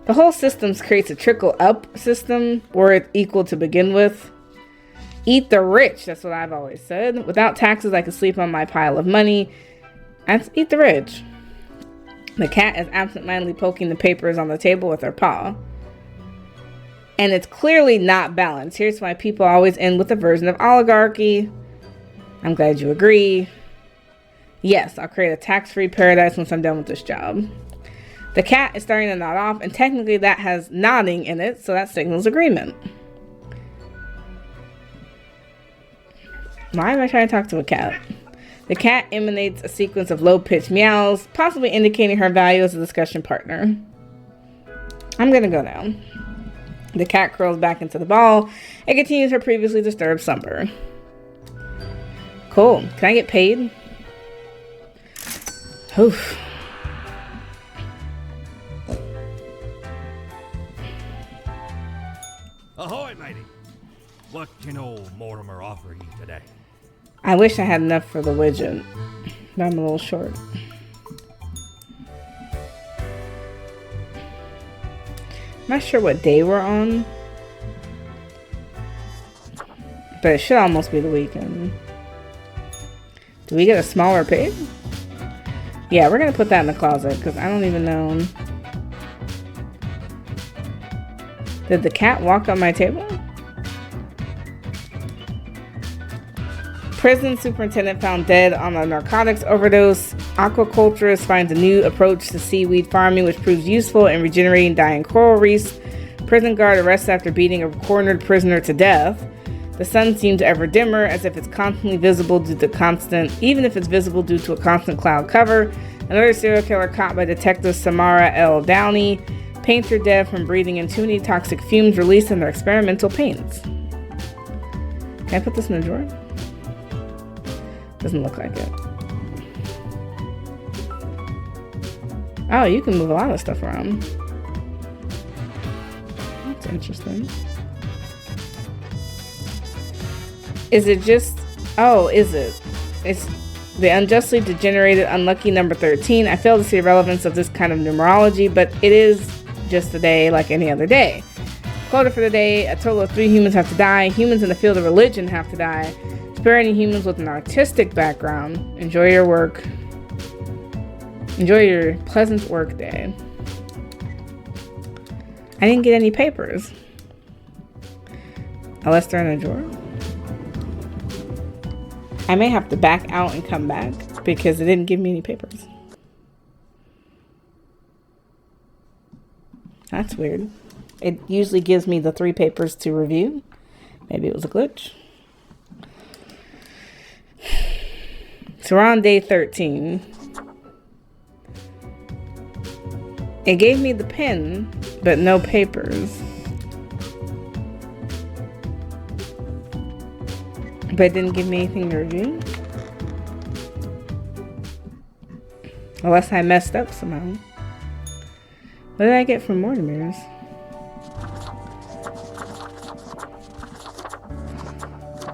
The whole system creates a trickle-up system, where it's equal to begin with. Eat the rich, that's what I've always said. Without taxes, I could sleep on my pile of money. And eat the rich. The cat is absentmindedly poking the papers on the table with her paw. And it's clearly not balanced. Here's why people always end with a version of oligarchy. I'm glad you agree. Yes, I'll create a tax-free paradise once I'm done with this job. The cat is starting to nod off, and technically that has nodding in it, so that signals agreement. Why am I trying to talk to a cat? The cat emanates a sequence of low-pitched meows, possibly indicating her value as a discussion partner. I'm gonna go now. The cat curls back into the ball and continues her previously disturbed slumber. Cool. Can I get paid? Oof. Ahoy, matey! What can old Mortimer offer you today? I wish I had enough for the widget, but I'm a little short. I'm not sure what day we're on, but it should almost be the weekend. Do we get a smaller pig? Yeah, we're gonna put that in the closet because I don't even know. Did the cat walk on my table? Prison superintendent found dead on a narcotics overdose. Aquaculturist finds a new approach to seaweed farming which proves useful in regenerating dying coral reefs. Prison guard arrested after beating a cornered prisoner to death. The sun seems ever dimmer, as if it's constantly visible due to even if it's visible due to a constant cloud cover. Another serial killer caught by Detective Samara L. Downey. Paints are dead from breathing in too many toxic fumes released in their experimental paints. Can I put this in a drawer? Doesn't look like it. Oh, you can move a lot of stuff around. That's interesting. Is it just... Oh, is it? It's the unjustly degenerated unlucky number 13. I fail to see the relevance of this kind of numerology, but it is just a day like any other day. Quota for the day, a total of 3 humans have to die. Humans in the field of religion have to die. Spare any humans with an artistic background. Enjoy your work. Enjoy your pleasant work day. I didn't get any papers. Unless they're in a drawer. I may have to back out and come back because it didn't give me any papers. That's weird. It usually gives me the 3 papers to review. Maybe it was a glitch. So we're on day 13. It gave me the pen, but no papers. But it didn't give me anything to review. Unless I messed up somehow. What did I get from Mortimer's?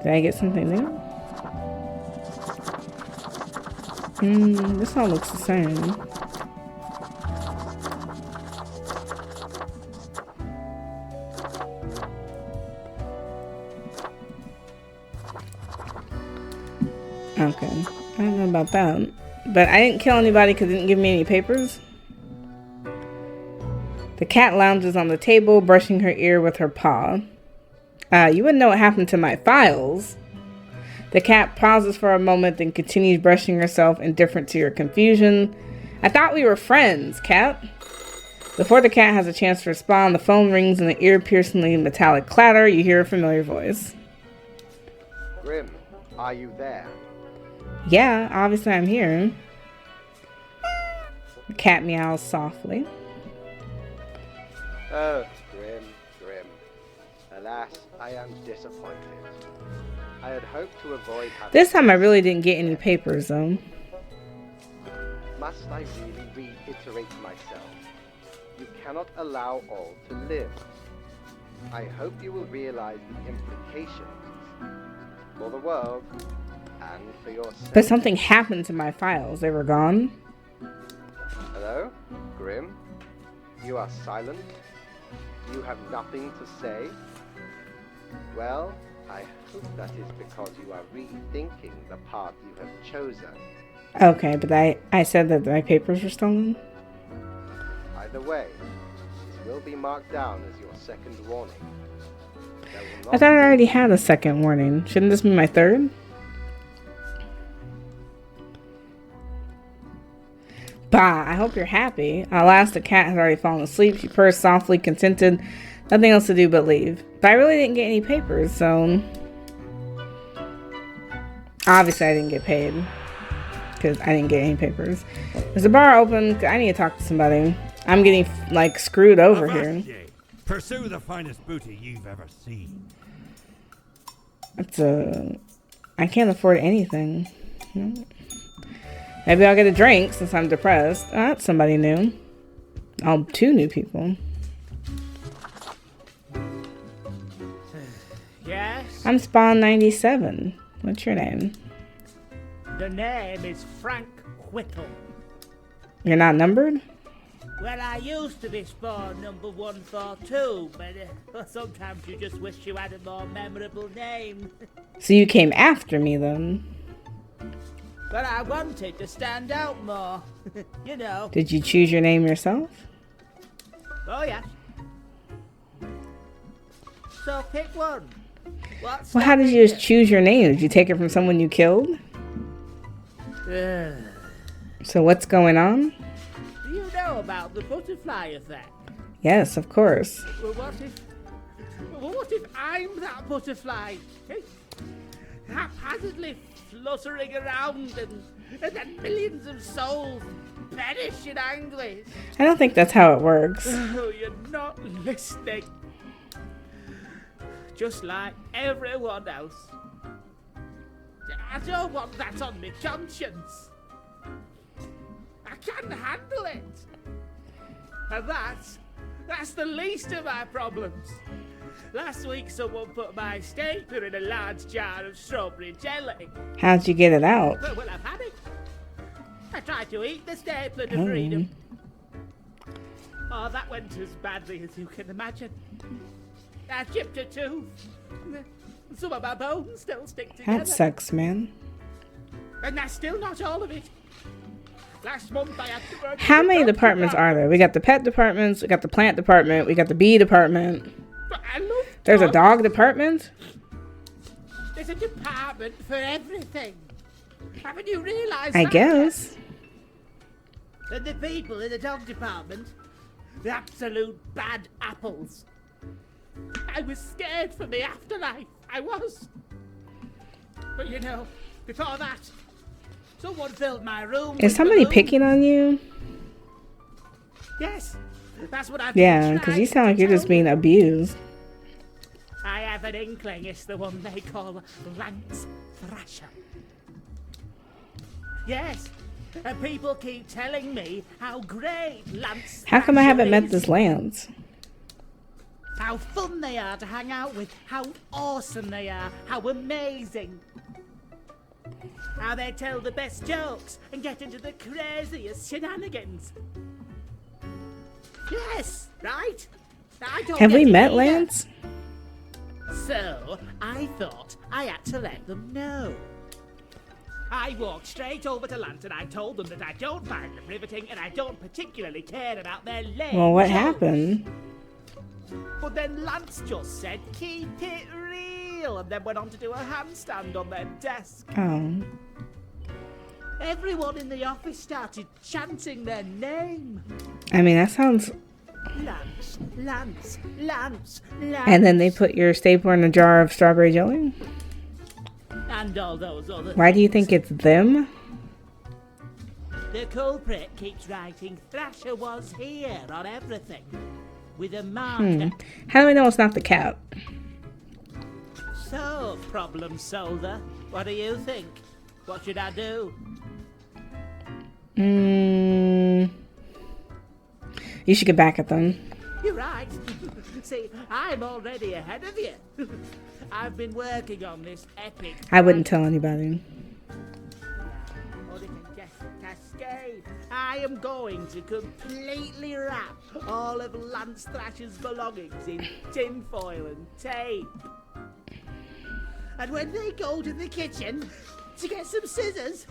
Did I get something new? This all looks the same. Okay, I don't know about that. But I didn't kill anybody because it didn't give me any papers. The cat lounges on the table, brushing her ear with her paw. You wouldn't know what happened to my files. The cat pauses for a moment, then continues brushing herself, indifferent to your confusion. I thought we were friends, cat. Before the cat has a chance to respond, the phone rings in an ear-piercingly metallic clatter. You hear a familiar voice. Grim, are you there? Yeah, obviously I'm here. The cat meows softly. Oh, Grim. Alas, I am disappointed. I had hoped to avoid having... This time I really didn't get any papers, though. Must I really reiterate myself? You cannot allow all to live. I hope you will realize the implications for the world and for yourself. But something happened to my files. They were gone. Hello, Grim? You are silent? You have nothing to say? Well, I hope that is because you are rethinking the path you have chosen. Okay, but I said that my papers were stolen. Either way, this will be marked down as your second warning. There will I not thought I already had a second warning. Shouldn't this be my third? Bah, I hope you're happy. Alas, the cat had already fallen asleep. She purred softly, contented. Nothing else to do but leave. But I really didn't get any papers, so... Obviously, I didn't get paid. Because I didn't get any papers. Is the bar open? I need to talk to somebody. I'm getting, like, screwed over here. Avast, pursue the finest booty you've ever seen. It's I can't afford anything. Maybe I'll get a drink since I'm depressed. Oh, that's somebody new. Oh, 2 new people. Yes? I'm Spawn 97. What's your name? The name is Frank Whittle. You're not numbered? Well, I used to be Spawn number 142, but sometimes you just wish you had a more memorable name. So you came after me then? But I wanted to stand out more. You know. Did you choose your name yourself? Oh, yeah. So pick one. What's Well, how did you just choose your name? Did you take it from someone you killed? So what's going on? Do you know about the butterfly effect? Yes, of course. Well, what if I'm that butterfly? Haphazardly fluttering around and then millions of souls perish in anguish. I don't think that's how it works. Oh, you're not listening. Just like everyone else. I don't want that on my conscience. I can't handle it. And that's the least of my problems. Last week someone put my stapler in a large jar of strawberry jelly. How'd you get it out? Well, I've had it. I tried to eat the stapler to freedom. Oh, that went as badly as you can imagine. I chipped a tooth. Some of my bones still stick together. That sucks, man. And that's still not all of it. Last month I had to work. How many departments are there? We got the pet departments, we got the plant department, we got the bee department. But I love There's a dogs. dog department? There's a department for everything. Haven't you realised I that guess. yet? And the people in the dog department, the absolute bad apples. I was scared for the afterlife. I was. But you know, before that, someone filled my room. Is with somebody balloons. picking on you? Yes, that's what I've Yeah, been because you trying sound like to you're just tell being you. abused. I have an inkling it's the one they call Lance Thrasher. Yes, and people keep telling me how great Lance How come I Thrasher haven't met is. this Lance? How fun they are to hang out with, how awesome they are, how amazing. How they tell the best jokes and get into the craziest shenanigans. Yes, right? I don't Have get we it met either. Lance? So, I thought I had to let them know. I walked straight over to Lance and I told them that I don't find them riveting and I don't particularly care about their legs. Well, what happened? But then Lance just said, keep it real, and then went on to do a handstand on their desk. Oh. Everyone in the office started chanting their name. I mean, that sounds... Lance, Lance, Lance, Lance. And then they put your stapler in a jar of strawberry jelly? And all those other Why do you things. think it's them? The culprit keeps writing Thrasher was here on everything. With a marker. How do we know it's not the cat? So, problem solver, what do you think? What should I do? You should get back at them. You're right. See, I'm already ahead of you. I've been working on this epic. I wouldn't tell anybody. Or they can guess Cascade. I am going to completely wrap all of Lance Thrasher's belongings in tinfoil and tape. And when they go to the kitchen to get some scissors,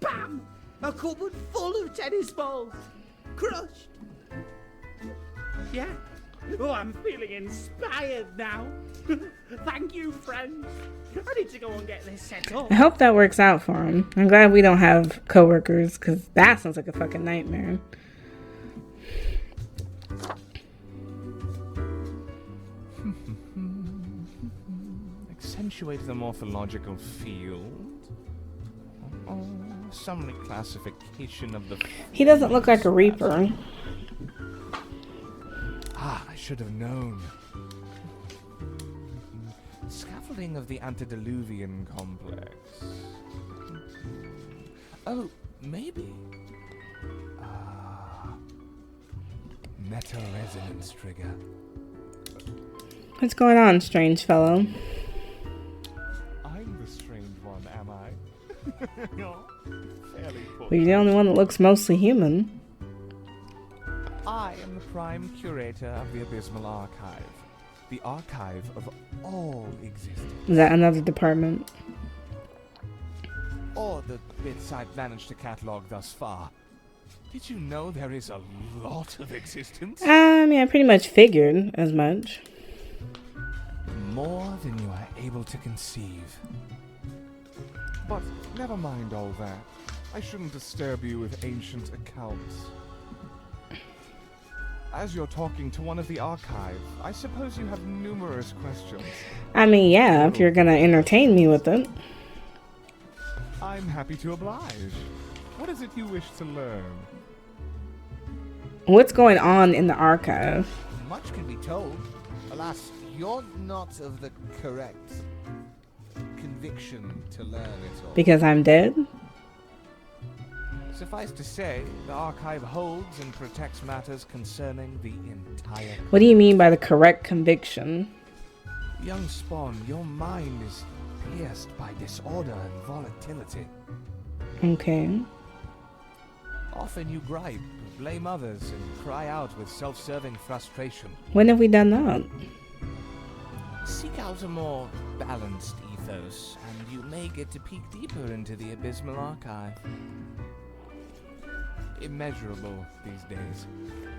bam! A cupboard full of tennis balls. Crushed. Yeah. Oh, I'm feeling inspired now. Thank you, friends. I need to go and get this set up. I hope that works out for him. I'm glad we don't have coworkers, because that sounds like a fucking nightmare. Accentuate the morphological field. Oh, some reclassification of the... He doesn't look like a Reaper. Ah, I should have known. Scaffolding of the antediluvian complex. Oh, maybe. Meta resonance trigger. What's going on, strange fellow? I'm the strange one, am I? Fairly put. Well, you're the only one that looks mostly human. I am the prime curator of the Abysmal Archive. The archive of all existence. Is that another department? Or the bits I've managed to catalog thus far. Did you know there is a lot of existence? I mean, I pretty much figured as much. More than you are able to conceive. But never mind all that. I shouldn't disturb you with ancient accounts. As you're talking to one of the archive, I suppose you have numerous questions. I mean, yeah, if you're gonna entertain me with it. I'm happy to oblige. What is it you wish to learn? What's going on in the archive? Much can be told. Alas, you're not of the correct conviction to learn it all. Because I'm dead? Suffice to say, the archive holds and protects matters concerning the entire... What do you mean by the correct conviction? Young Spawn, your mind is pierced by disorder and volatility. Okay. Often you gripe, blame others, and cry out with self-serving frustration. When have we done that? Seek out a more balanced ethos, and you may get to peek deeper into the Abysmal Archive. Immeasurable these days.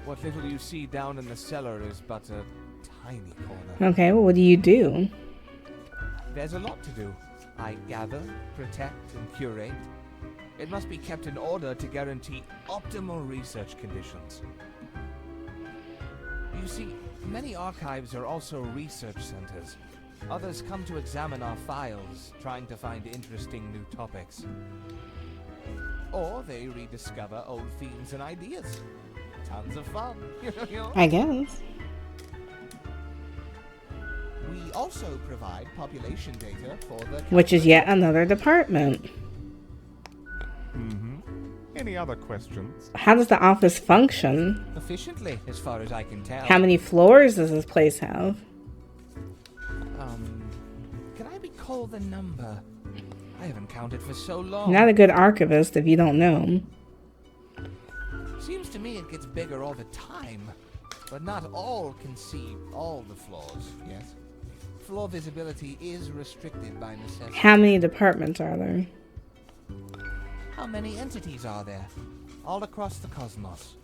What little you see down in the cellar is but a tiny corner. Okay, well, what do you do? There's a lot to do. I gather, protect, and curate. It must be kept in order to guarantee optimal research conditions. You see, many archives are also research centers. Others come to examine our files, trying to find interesting new topics. Or they rediscover old themes and ideas. Tons of fun. I guess. We also provide population data for the... Which is yet another department. Mm-hmm. Any other questions? How does the office function? Efficiently, as far as I can tell. How many floors does this place have? Can I recall the number? I haven't counted for so long. You're not a good archivist if you don't know. Seems to me it gets bigger all the time. But not all can see all the floors, yes? Floor visibility is restricted by necessity. How many departments are there? How many entities are there? All across the cosmos.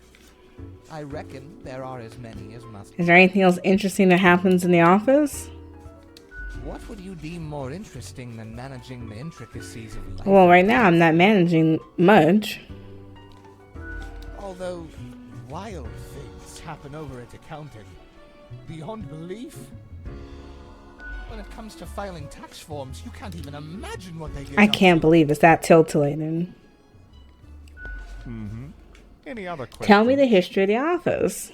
I reckon there are as many as must. Is there anything else interesting that happens in the office? What would you deem more interesting than managing the intricacies of life? Well, right now I'm not managing much. Although wild things happen over at accounting. Beyond belief. When it comes to filing tax forms, you can't even imagine what they get I up can't to. believe it's that titillating. Mm-hmm. Any other questions? Tell me the history of the office.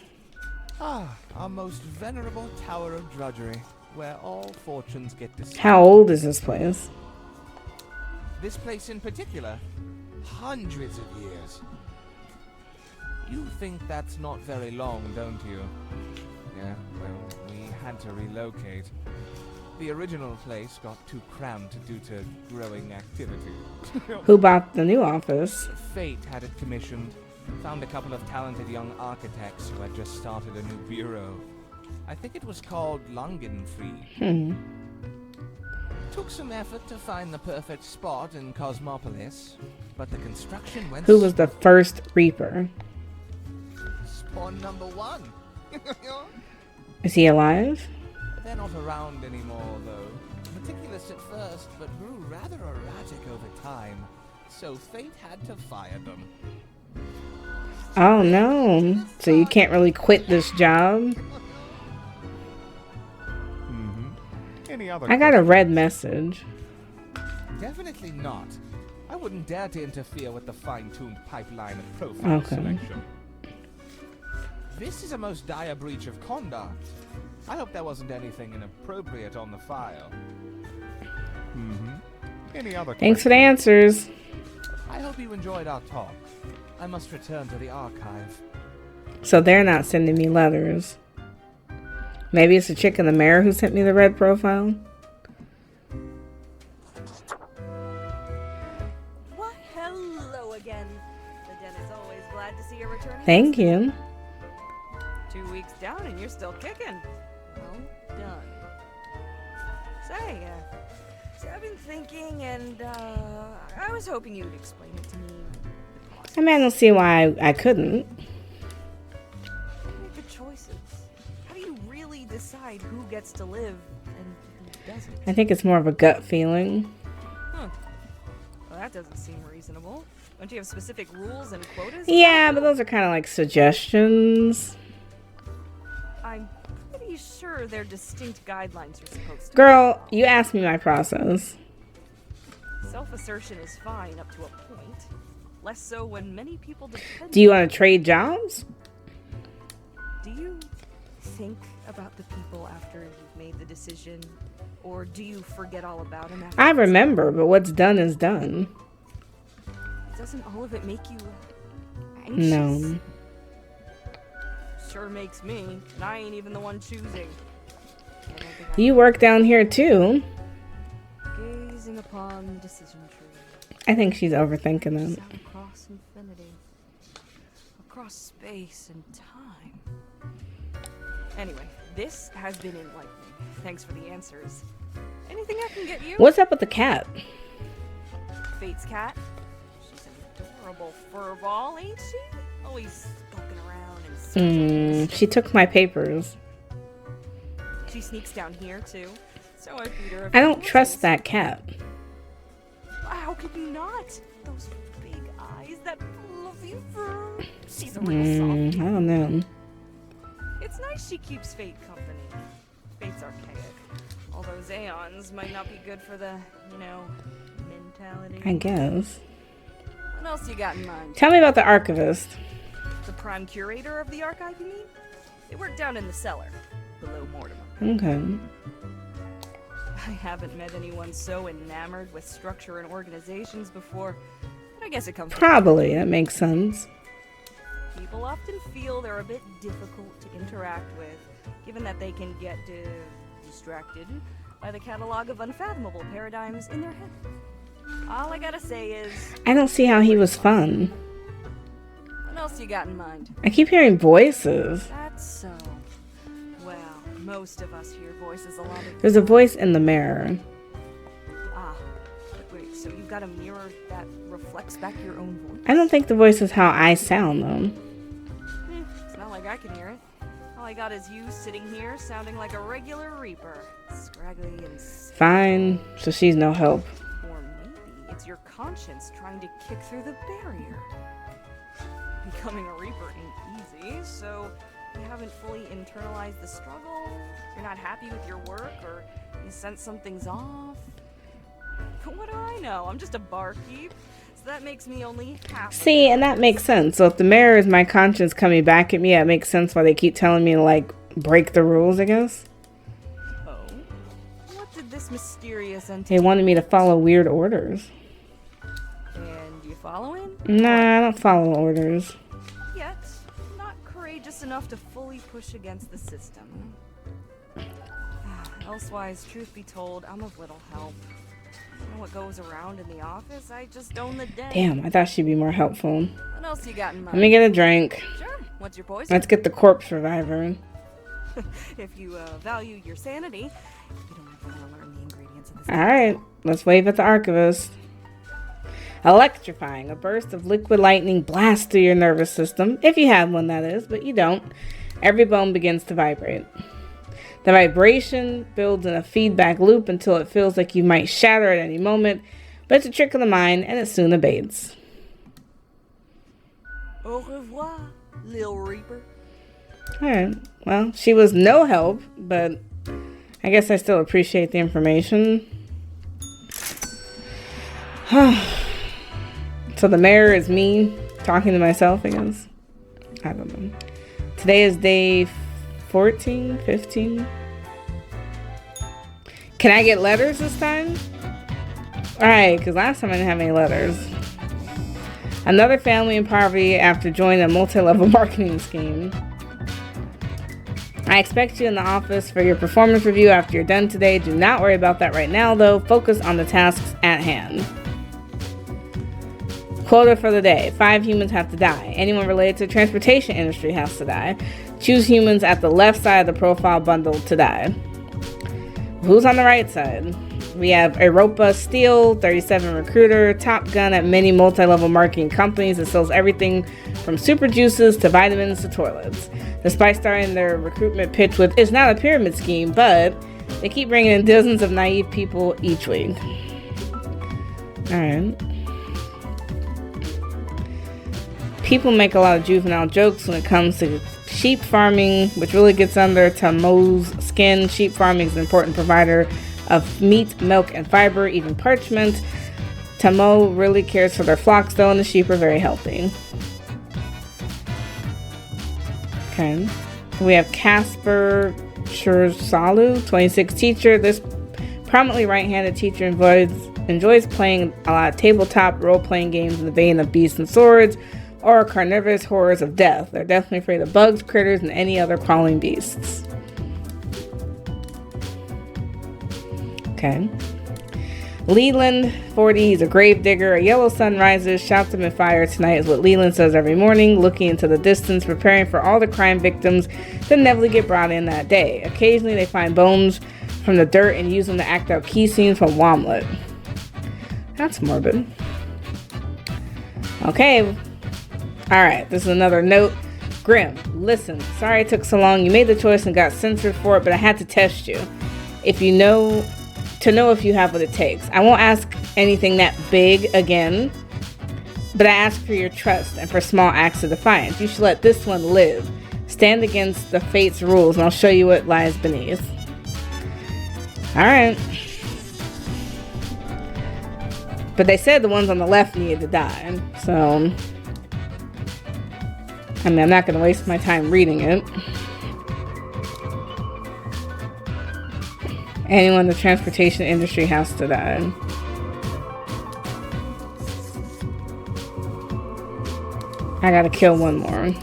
Our most venerable tower of drudgery, where all fortunes get decided. How old is this place? This place in particular, hundreds of years. You think that's not very long, don't you? Yeah, well, we had to relocate. The original place got too cramped due to growing activity. Who bought the new office? Fate had it commissioned. Found a couple of talented young architects who had just started a new bureau. I think it was called Langenfried. Took some effort to find the perfect spot in Cosmopolis, but the construction went... Who was the first Reaper? Spawn number 1. Is he alive? They're not around anymore, though. Meticulous at first, but grew rather erratic over time, so Fate had to fire them. Oh no. So you can't really quit this job? Any other I got a red message. Definitely not. I wouldn't dare to interfere with the fine-tuned pipeline of profile selection. This is a most dire breach of conduct. I hope there wasn't anything inappropriate on the file. Any other Thanks for the answers. I hope you enjoyed our talk. I must return to the archive. So they're not sending me letters. Maybe it's the chick in the mirror who sent me the red profile. Why, hello again. The den is always glad to see you returning. Thank you. 2 weeks down and you're still kicking. Well done. Say, so I've been thinking, and I was hoping you'd explain it to me. I mean, I don't see why I couldn't. Make good choices. How do you really decide who gets to live and who doesn't? I think it's more of a gut feeling. Well, that doesn't seem reasonable. Don't you have specific rules and quotas? Yeah, but those are kind of like suggestions. I'm pretty sure they're distinct guidelines you're supposed to. Girl, you asked me my process. Self-assertion is fine up to a point. Less so when many people depend. Do you want to trade jobs? Do you think about the people after you've made the decision? Or do you forget all about them after? I remember, but what's done is done. Doesn't all of it make you anxious? No. Sure makes me, and I ain't even the one choosing. You work down here too. Gazing upon the decision tree. I think she's overthinking it. Across infinity. Across space and time. Anyway, this has been enlightening. Thanks for the answers. Anything I can get you? What's up with the cat? Fate's cat? She's an adorable fur ball, ain't she? Always skulking around and She took my papers. She sneaks down here too. So I feed her. I don't trust that cat. How could you not? Those big eyes, that fluffy fur. She's a real soft. I don't know. It's nice she keeps Fate company. Fate's archaic. All those aeons might not be good for the, mentality. I guess. What else you got in mind? Tell me about the archivist. The prime curator of the archive, you mean? They work down in the cellar, below Mortimer. Okay. I haven't met anyone so enamored with structure and organizations before, but I guess it comes. Probably, that makes sense. People often feel they're a bit difficult to interact with, given that they can get distracted by the catalog of unfathomable paradigms in their head. All I gotta say is... I don't see how he was fun. What else you got in mind? I keep hearing voices. That's so. Well, most of us hear voices a lot of... There's a voice in the mirror. Ah, but wait, so you've got a mirror that reflects back your own voice? I don't think the voice is how I sound, though. It's not like I can hear it. All I got is you sitting here sounding like a regular Reaper. Scraggly and... Fine, so she's no help. Or maybe it's your conscience trying to kick through the barrier. Becoming a Reaper ain't easy, so you haven't fully internalized the struggle, you're not happy with your work, or you sense something's off. But what do I know? I'm just a barkeep, so that makes me only half. See, and that makes sense. So if the mirror is my conscience coming back at me, it makes sense why they keep telling me to, like, break the rules, I guess. Oh? What did this mysterious entity... They wanted me to follow weird orders. And you following? Nah, I don't follow orders. Yet, not courageous enough to fully push against the system. Elsewise, truth be told, I'm of little help. You know what goes around in the office? I just own the day. Damn, I thought she'd be more helpful. What else you got in mind? Let me get a drink. Sure. What's your poison? Let's get the corpse reviver. If you value your sanity, you don't have to want to learn the ingredients of this. Alright, let's wave at the archivist. Electrifying. A burst of liquid lightning blasts through your nervous system. If you have one, that is, but you don't. Every bone begins to vibrate. The vibration builds in a feedback loop until it feels like you might shatter at any moment, but it's a trick of the mind and it soon abates. Au revoir, Lil Reaper. Alright, well, she was no help, but I guess I still appreciate the information. So the mayor is me talking to myself, I guess. I don't know. Today is day 14, 15. Can I get letters this time? Alright, because last time I didn't have any letters. Another family in poverty after joining a multi-level marketing scheme. I expect you in the office for your performance review after you're done today. Do not worry about that right now, though. Focus on the tasks at hand. Quota for the day. 5 humans have to die. Anyone related to the transportation industry has to die. Choose humans at the left side of the profile bundle to die. Who's on the right side? We have Europa Steel, 37 recruiter, top gun at many multi-level marketing companies that sells everything from super juices to vitamins to toilets. Despite starting their recruitment pitch with, it's not a pyramid scheme, but they keep bringing in dozens of naive people each week. Alright. People make a lot of juvenile jokes when it comes to sheep farming, which really gets under Tamo's skin. Sheep farming is an important provider of meat, milk, and fiber, even parchment. Tamo really cares for their flocks, though, and the sheep are very healthy. Okay. We have Casper Chursalu, 26 teacher. This prominently right-handed teacher enjoys playing a lot of tabletop role-playing games in the vein of Beasts and Swords, or carnivorous horrors of death. They're definitely afraid of bugs, critters, and any other crawling beasts. Okay. Leland, 40, he's a grave digger. A yellow sun rises, shouts him in fire tonight is what Leland says every morning, looking into the distance, preparing for all the crime victims that inevitably get brought in that day. Occasionally they find bones from the dirt and use them to act out key scenes from Womlet. That's morbid. Okay. Alright, this is another note. Grim, listen, sorry it took so long. You made the choice and got censored for it, but I had to test you. If you know if you have what it takes. I won't ask anything that big again, but I ask for your trust and for small acts of defiance. You should let this one live. Stand against the fate's rules, and I'll show you what lies beneath. Alright. But they said the ones on the left needed to die, so I mean, I'm not going to waste my time reading it. Anyone in the transportation industry has to die. I gotta kill one more.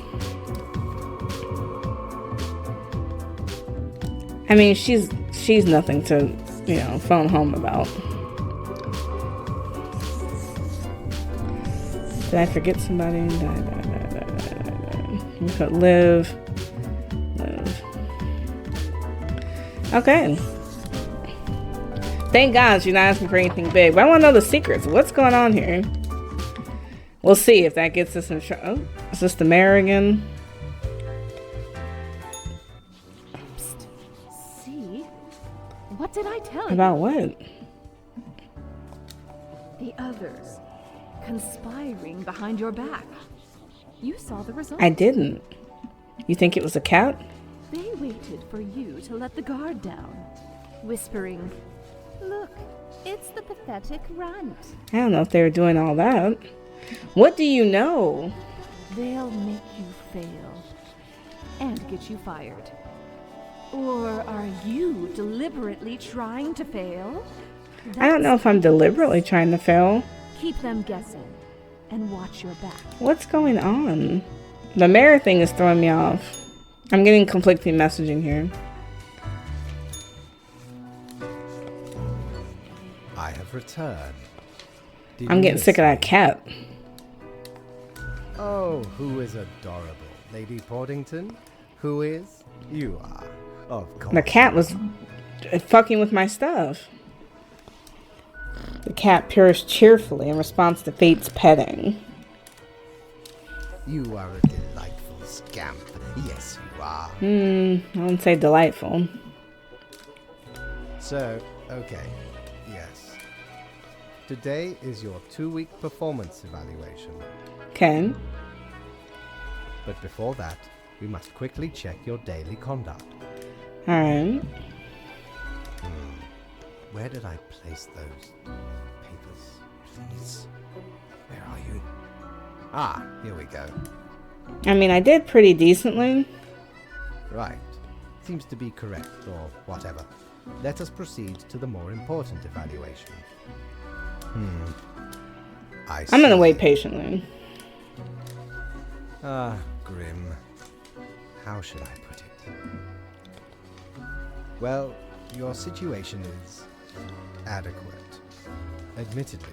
I mean, she's nothing to, phone home about. Did I forget somebody? You could live. Okay. Thank God she's not asking for anything big. But I want to know the secrets. What's going on here? We'll see if that gets us in trouble. Oh, is this the mayor again? Psst. See? What did I tell you? About what? The others conspiring behind your back. You saw the result. I didn't. You think it was a cat? They waited for you to let the guard down, whispering, "Look, it's the pathetic runt." I don't know if they were doing all that. What do you know? They'll make you fail and get you fired. Or are you deliberately trying to fail? I don't know if I'm deliberately trying to fail. Keep them guessing and watch your back. What's going on? The mirror thing is throwing me off. I'm getting conflicting messaging here. I have returned. Did I'm you getting miss sick of that me? cat. Oh, who is adorable? Lady Portington? Who is? You are. Of course. The cat was fucking with my stuff. The cat purrs cheerfully in response to Fate's petting. You are a delightful scamp. Yes, you are. I wouldn't say delightful. So, okay. Yes. Today is your 2-week performance evaluation. Okay. But before that, we must quickly check your daily conduct. Alright. Where did I place those papers? Please. Where are you? Ah, here we go. I mean, I did pretty decently. Right. Seems to be correct, or whatever. Let us proceed to the more important evaluation. I I'm gonna see. wait patiently. Ah, Grim. How should I put it? Well, your situation is adequate. Admittedly,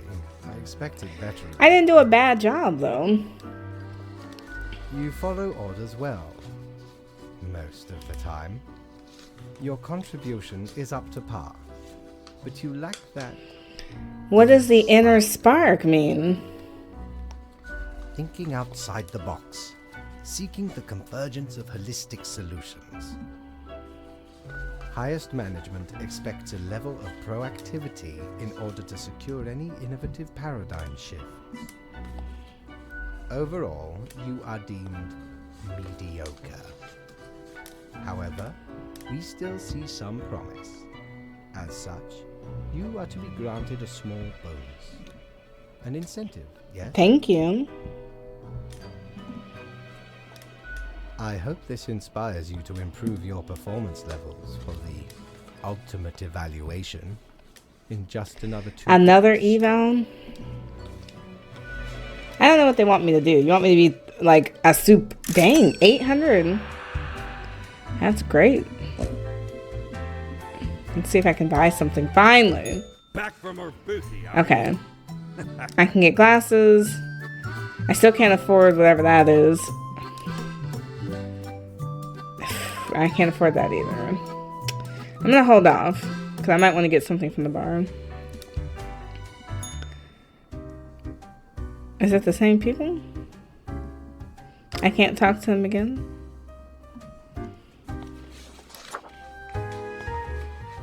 I expected better. I didn't do a bad job, though. You follow orders well. Most of the time. Your contribution is up to par. But you lack that What does the inner spark mean? thinking outside the box, seeking the convergence of holistic solutions. Highest management expects a level of proactivity in order to secure any innovative paradigm shift. Overall, you are deemed mediocre. However, we still see some promise. As such, you are to be granted a small bonus. An incentive, yes? Thank you. I hope this inspires you to improve your performance levels for the ultimate evaluation in just another 2 Another weeks. eval? I don't know what they want me to do. You want me to be like a soup? Dang, 800. That's great. Let's see if I can buy something finally. Back from her booty. are Okay. I can get glasses. I still can't afford whatever that is. I can't afford that either. I'm gonna hold off because I might want to get something from the bar. Is it the same people? I can't talk to them again.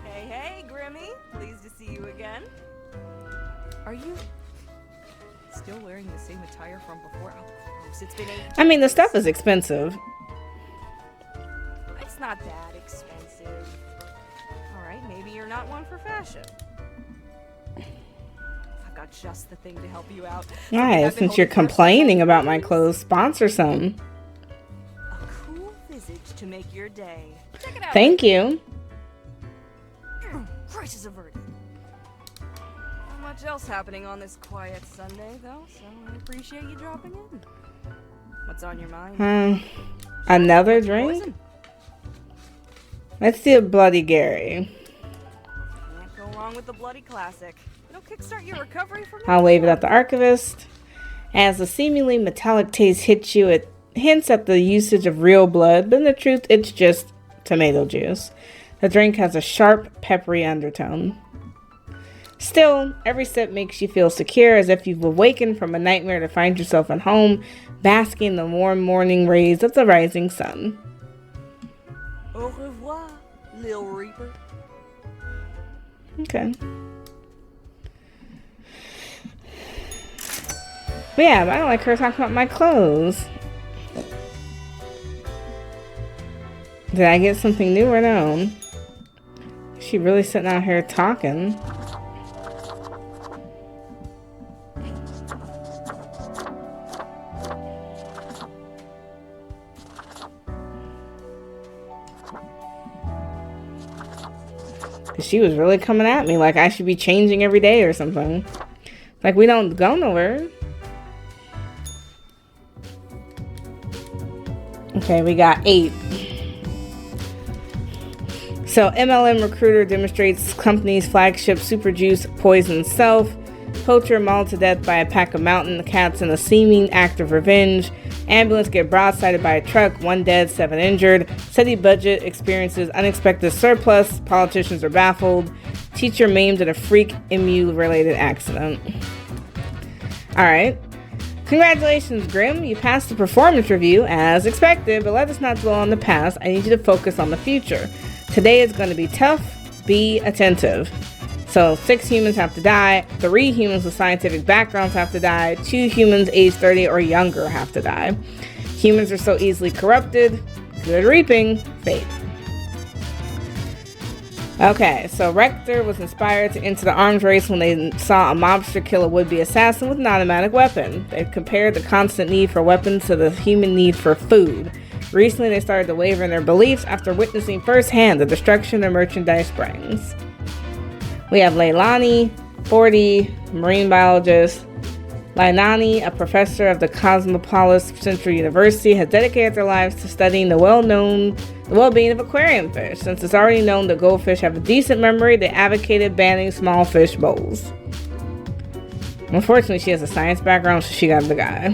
Hey, Grimmy. Pleased to see you again. Are you still wearing the same attire from before? Oh, gross. It's been 8 I mean, the stuff is expensive. It's not that expensive. Alright, maybe you're not one for fashion. I've got just the thing to help you out. Something Right, I've been since you're holding for complaining about my clothes, sponsor some. a cool visage to make your day. Check it out. Thank you. Crisis averted. Not much else happening on this quiet Sunday, though, so I appreciate you dropping in. What's on your mind? Another drink? Poison? Let's do a Bloody Gary. Can't go wrong with the bloody classic. It'll kickstart your recovery from I'll wave it at the archivist. As the seemingly metallic taste hits you, it hints at the usage of real blood, but in the truth, it's just tomato juice. The drink has a sharp, peppery undertone. Still, every sip makes you feel secure, as if you've awakened from a nightmare to find yourself at home, basking in the warm morning rays of the rising sun. Au revoir, Lil Reaper. Okay. But yeah, but I don't like her talking about my clothes. Did I get something new or no? Is she really sitting out here talking? She was really coming at me like I should be changing every day or something. Like we don't go nowhere. Okay, we got 8. So MLM recruiter demonstrates company's flagship super juice poisons self. Poacher mauled to death by a pack of mountain cats in a seeming act of revenge. Ambulance get broadsided by a truck, 1 dead, 7 injured. City budget experiences unexpected surplus. Politicians are baffled. Teacher maimed in a freak emu-related accident. Alright. Congratulations, Grim. You passed the performance review as expected, but let us not dwell on the past. I need you to focus on the future. Today is going to be tough. Be attentive. So 6 humans have to die, 3 humans with scientific backgrounds have to die, 2 humans aged 30 or younger have to die. Humans are so easily corrupted. Good reaping. Fate. Okay, so Rector was inspired to enter the arms race when they saw a mobster kill a would-be assassin with an automatic weapon. They compared the constant need for weapons to the human need for food. Recently, they started to waver in their beliefs after witnessing firsthand the destruction their merchandise brings. We have Leilani, 40, marine biologist. Lainani, a professor of the Cosmopolis Central University, has dedicated their lives to studying the well-being of aquarium fish. Since it's already known that goldfish have a decent memory, they advocated banning small fish bowls. Unfortunately, she has a science background, so she got the guy.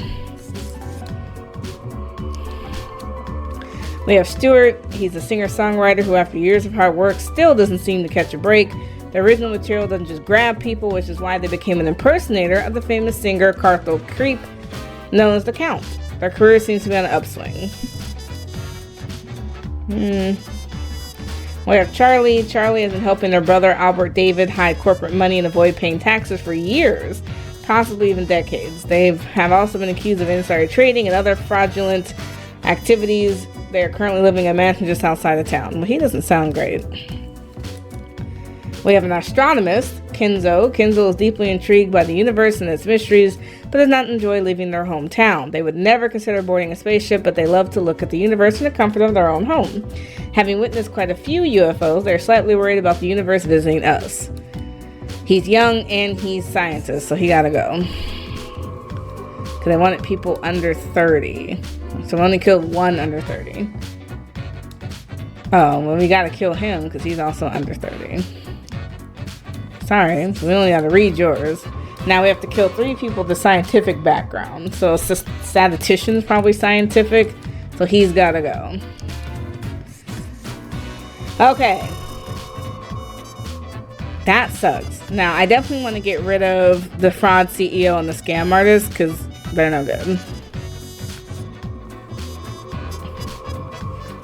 We have Stuart. He's a singer-songwriter who, after years of hard work, still doesn't seem to catch a break. The original material doesn't just grab people, which is why they became an impersonator of the famous singer Carthel Creep, known as the Count. Their career seems to be on an upswing. We have Charlie. Charlie has been helping their brother Albert David hide corporate money and avoid paying taxes for years, possibly even decades. They have also been accused of insider trading and other fraudulent activities. They are currently living in a mansion just outside of town. Well, he doesn't sound great. We have an astronomist, Kenzo. Kenzo is deeply intrigued by the universe and its mysteries, but does not enjoy leaving their hometown. They would never consider boarding a spaceship, but they love to look at the universe in the comfort of their own home. Having witnessed quite a few UFOs, they're slightly worried about the universe visiting us. He's young and he's scientist, so he gotta go. Because they wanted people under 30. So we only killed 1 under 30. Oh, well, we gotta kill him because he's also under 30. Sorry, so we only gotta read yours. Now we have to kill 3 people with a scientific background. So statistician's probably scientific, so he's gotta go. Okay. That sucks. Now, I definitely want to get rid of the fraud CEO and the scam artist because they're no good.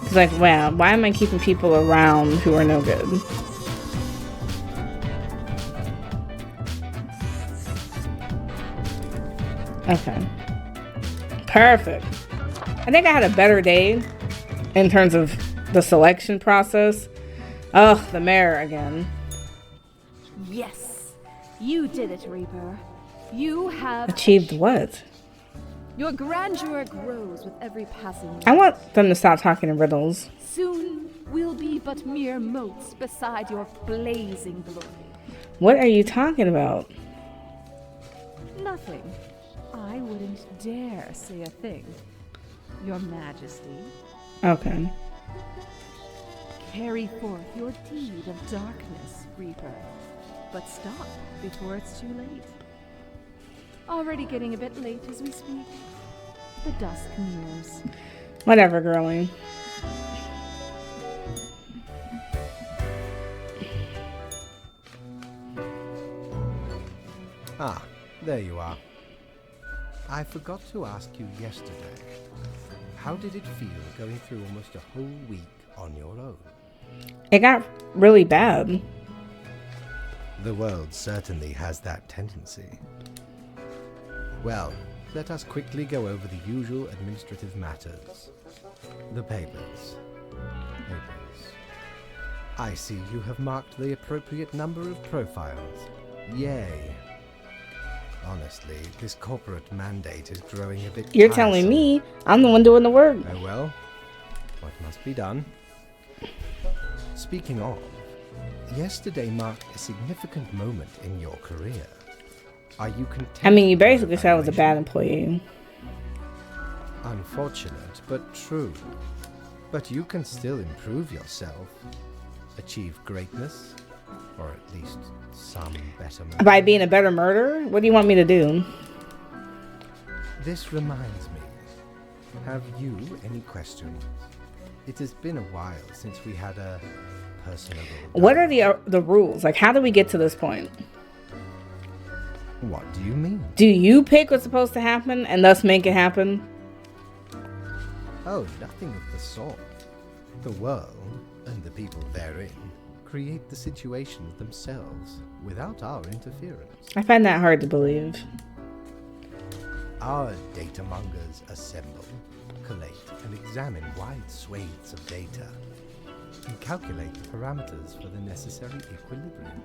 It's like, wow, why am I keeping people around who are no good? Okay. Perfect. I think I had a better day in terms of the selection process. Ugh, the mayor again. Yes, you did it, Reaper. You have Achieved what? Your grandeur grows with every passing year. I want them to stop talking in riddles. Soon we'll be but mere motes beside your blazing glory. What are you talking about? Nothing. I wouldn't dare say a thing. Your Majesty. Okay. Carry forth your deed of darkness, Reaper. But stop before it's too late. Already getting a bit late as we speak. The dusk nears. Whatever, girlie. Ah, there you are. I forgot to ask you yesterday. How did it feel going through almost a whole week on your own? It got really bad. The world certainly has that tendency. Well, let us quickly go over the usual administrative matters. The papers. I see you have marked the appropriate number of profiles. Yay. Honestly, this corporate mandate is growing a bit You're tiresome. telling me I'm the one doing the work. Oh well, what must be done. Speaking of, yesterday marked a significant moment in your career. Are you content? I mean, you basically said I was a bad employee. Unfortunate, but true. But you can still improve yourself, achieve greatness, or at least some betterment. By being a better murderer? What do you want me to do? This reminds me. Have you any questions? It has been a while since we had a personable... What are the rules? Like, how do we get to this point? What do you mean? Do you pick what's supposed to happen and thus make it happen? Oh, nothing of the sort. The world, and the people therein, create the situations themselves without our interference. I find that hard to believe. Our data mongers assemble, collate, and examine wide swathes of data, and calculate the parameters for the necessary equilibrium.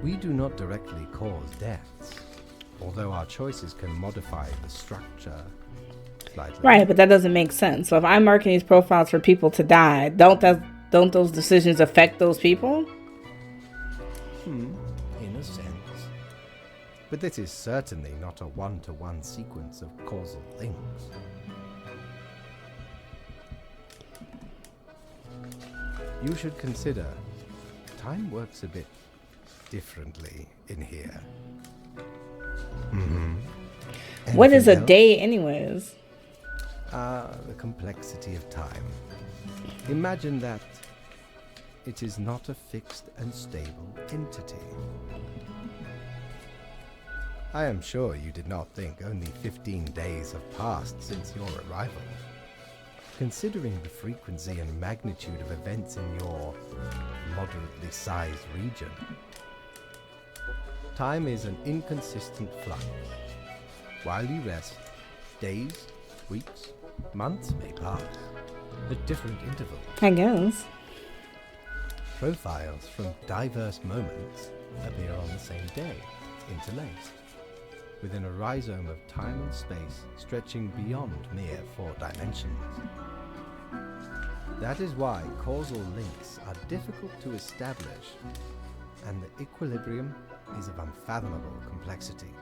We do not directly cause deaths, although our choices can modify the structure slightly. Right, but that doesn't make sense. So if I'm marking these profiles for people to die, don't those decisions affect those people? In a sense. But this is certainly not a one-to-one sequence of causal links. You should consider time works a bit differently in here. What is a Anything else? day anyways? The complexity of time. Imagine that it is not a fixed and stable entity. I am sure you did not think only 15 days have passed since your arrival. Considering the frequency and magnitude of events in your moderately sized region, time is an inconsistent flux. While you rest, days, weeks, months may pass at different intervals. I guess. Profiles from diverse moments appear on the same day, interlaced, within a rhizome of time and space stretching beyond mere 4 dimensions. That is why causal links are difficult to establish, and the equilibrium is of unfathomable complexity.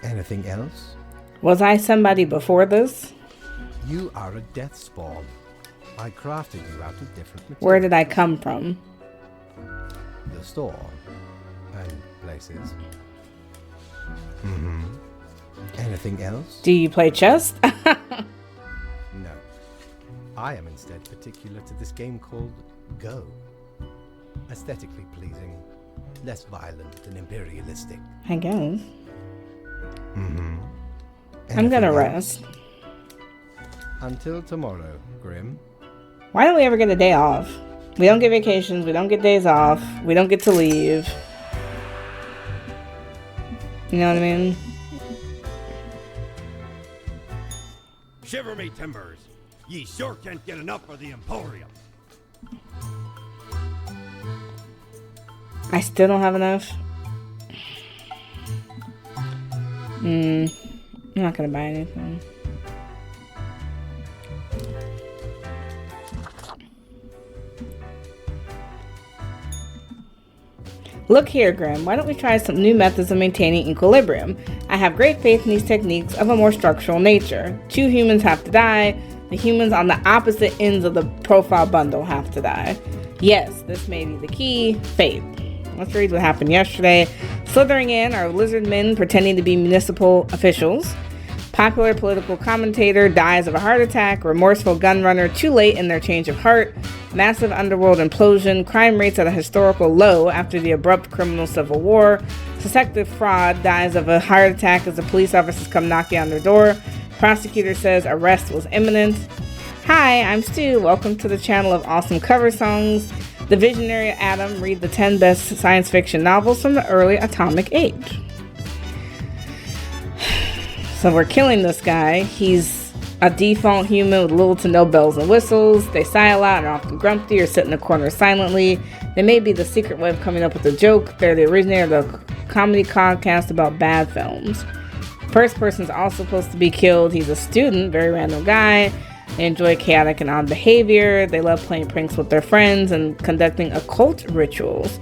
Anything else? Was I somebody before this? You are a death spawn. I crafted you out of different materials. Where did I come from? The store and places. Anything else? Do you play chess? No. I am instead particular to this game called Go. Aesthetically pleasing, less violent and imperialistic. I guess. I'm Anything gonna else? rest. Until tomorrow, Grim. Why don't we ever get a day off? We don't get vacations, we don't get days off, we don't get to leave. You know what I mean? Shiver me timbers! Ye sure can't get enough of the Emporium. I still don't have enough. I'm not gonna buy anything. Look here, Grim. Why don't we try some new methods of maintaining equilibrium? I have great faith in these techniques of a more structural nature. 2 humans have to die. The humans on the opposite ends of the profile bundle have to die. Yes, this may be the key. Faith. Let's read what happened yesterday. Slithering in are lizard men pretending to be municipal officials. Popular political commentator dies of a heart attack. Remorseful gun runner too late in their change of heart. Massive underworld implosion. Crime rates at a historical low after the abrupt criminal civil war. Suspected fraud dies of a heart attack as the police officers come knocking on their door. Prosecutor says arrest was imminent. Hi, I'm Stu. Welcome to the channel of awesome cover songs. The visionary Adam read the 10 best science fiction novels from the early atomic age. So we're killing this guy. He's a default human with little to no bells and whistles. They sigh a lot and are often grumpy or sit in the corner silently. They may be the secret way of coming up with a joke. They're the originator of the comedy podcast about bad films. First person's also supposed to be killed. He's a student, very random guy. They enjoy chaotic and odd behavior. They love playing pranks with their friends and conducting occult rituals.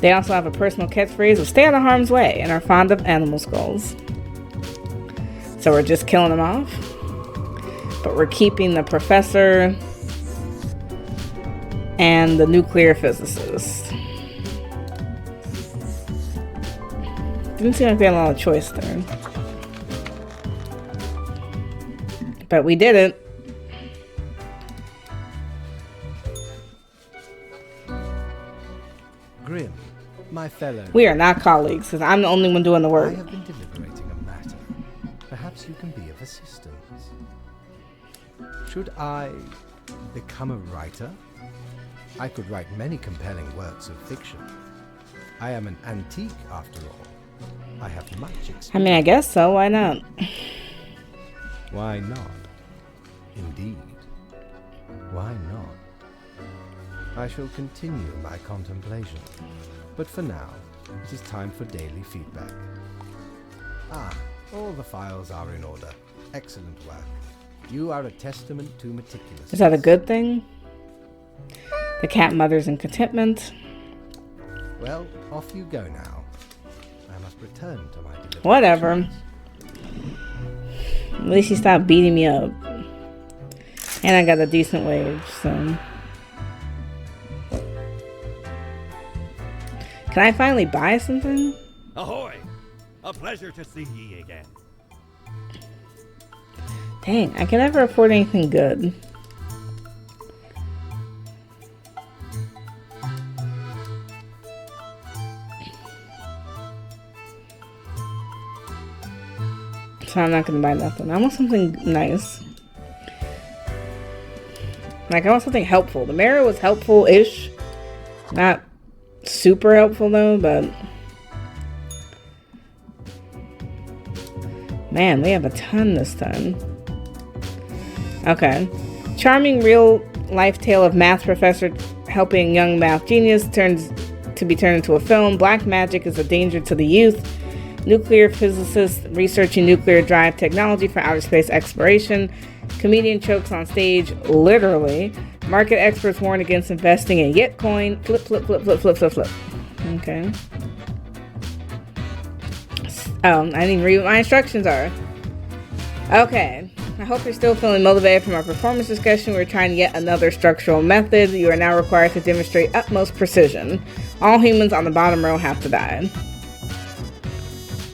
They also have a personal catchphrase of stay out of harm's way and are fond of animal skulls. So we're just killing them off. But we're keeping the professor and the nuclear physicist. Didn't seem like we had a lot of choice there. But we did it. Grim, my fellow. We are not colleagues, because I'm the only one doing the I work. have been deliberating a matter. Perhaps you can be of assistance. Should I become a writer? I could write many compelling works of fiction. I am an antique, after all. I have much experience. I mean, I guess so. Why not? Why not? Indeed. Why not? I shall continue my contemplation. But for now, it is time for daily feedback. Ah, all the files are in order. Excellent work. You are a testament to meticulousness. Is that a good thing? The cat mothers in contentment. Well, off you go now. I must return to my deliberations. Whatever. At least he stopped beating me up. And I got a decent wage, so. Can I finally buy something? Ahoy! A pleasure to see ye again. Dang, I can never afford anything good. So I'm not gonna buy nothing. I want something nice. Like, I want something helpful. The mirror was helpful-ish. Not super helpful, though, but... Man, we have a ton this time. Okay. Charming real-life tale of math professor helping young math genius turns to be turned into a film. Black magic is a danger to the youth. Nuclear physicist researching nuclear drive technology for outer space exploration. Comedian chokes on stage, literally. Market experts warn against investing in Yitcoin. Flip, flip, flip, flip, flip, flip, flip. Okay. Oh, I didn't even read what my instructions are. Okay. I hope you're still feeling motivated from our performance discussion. We're trying yet another structural method. You are now required to demonstrate utmost precision. All humans on the bottom row have to die.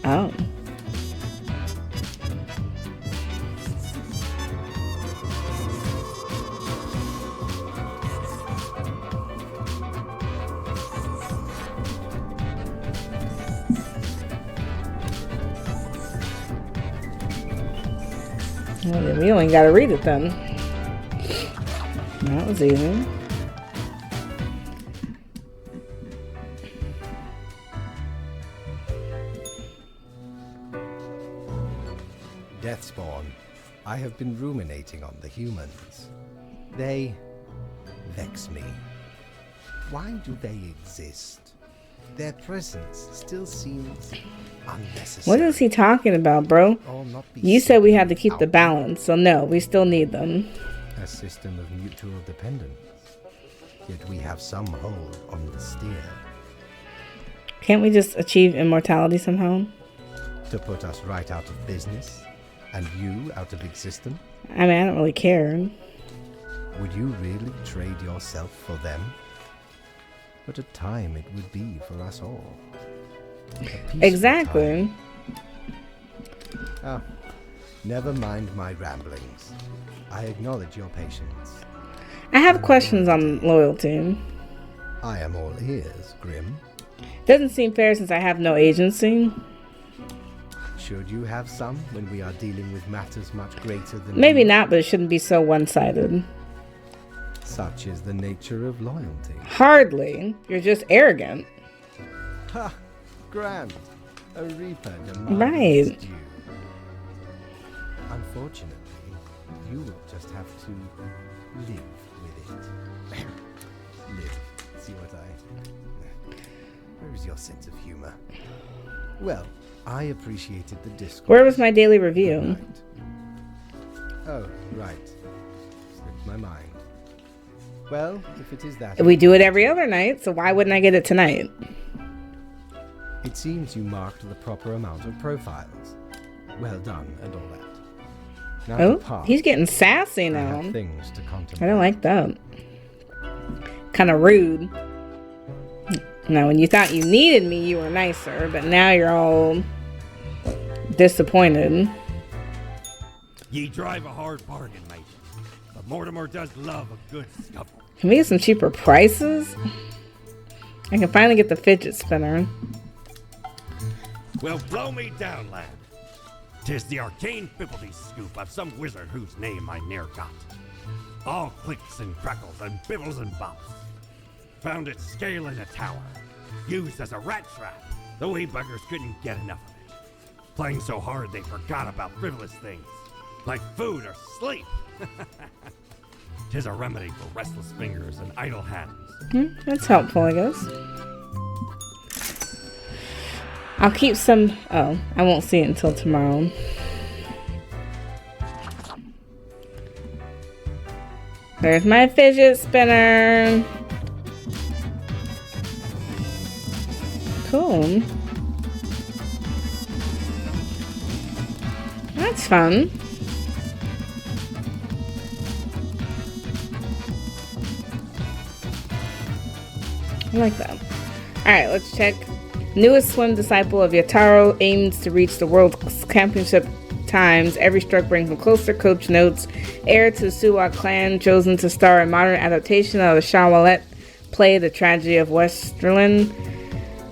Oh. Well, then we only gotta read it then. That was easy. Deathspawn, I have been ruminating on the humans. They vex me. Why do they exist? Their presence still seems unnecessary. What is he talking about, bro? Or not be You said we had to keep the out- balance, so no, we still need them. A system of mutual dependence. Yet we have some hold on the steer. Can't we just achieve immortality somehow? To put us right out of business? And you out of existence? I mean, I don't really care. Would you really trade yourself for them? What a time it would be for us all. A peaceful Exactly. time. Ah, never mind my ramblings. I acknowledge your patience. I have questions on loyalty. I am all ears, Grim. Doesn't seem fair since I have no agency. Should you have some when we are dealing with matters much greater than Maybe you? not, but it shouldn't be so one-sided. Such is the nature of loyalty. Hardly. You're just arrogant. Ha! Grand. A reaper demands Right. its due. Unfortunately, you will just have to live with it. Live. See what I... Where is your sense of humor? Well, I appreciated the discourse. Where was my daily Good review? night. Oh, right. Slipped my mind. Well, if it is that... We do it every other night, so why wouldn't I get it tonight? It seems you marked the proper amount of profiles. Well done, and all that. Now Oh, depart. he's getting sassy I now. have things to contemplate. I don't like that. Kind of rude. Now, when you thought you needed me, you were nicer, but now you're all disappointed. Ye drive a hard bargain, mate. But Mortimer does love a good scuffle. Can we get some cheaper prices? I can finally get the fidget spinner. Well, blow me down, lad. 'Tis the arcane fibbledy scoop of some wizard whose name I ne'er got. All clicks and crackles and bibbles and bops. Found it scale in a tower. Used as a rat trap. The wee buggers couldn't get enough of it. Playing so hard they forgot about frivolous things. Like food or sleep. 'Tis a remedy for restless fingers and idle hands. That's helpful, I guess. I'll keep some... Oh, I won't see it until tomorrow. There's my fidget spinner. Cool. That's fun. I like that. Alright, let's check. Newest swim disciple of Yataro aims to reach the World Championship times. Every stroke brings him closer. Coach notes. Heir to the Suwa clan, chosen to star in modern adaptation of the Shawalet play The Tragedy of Westerland.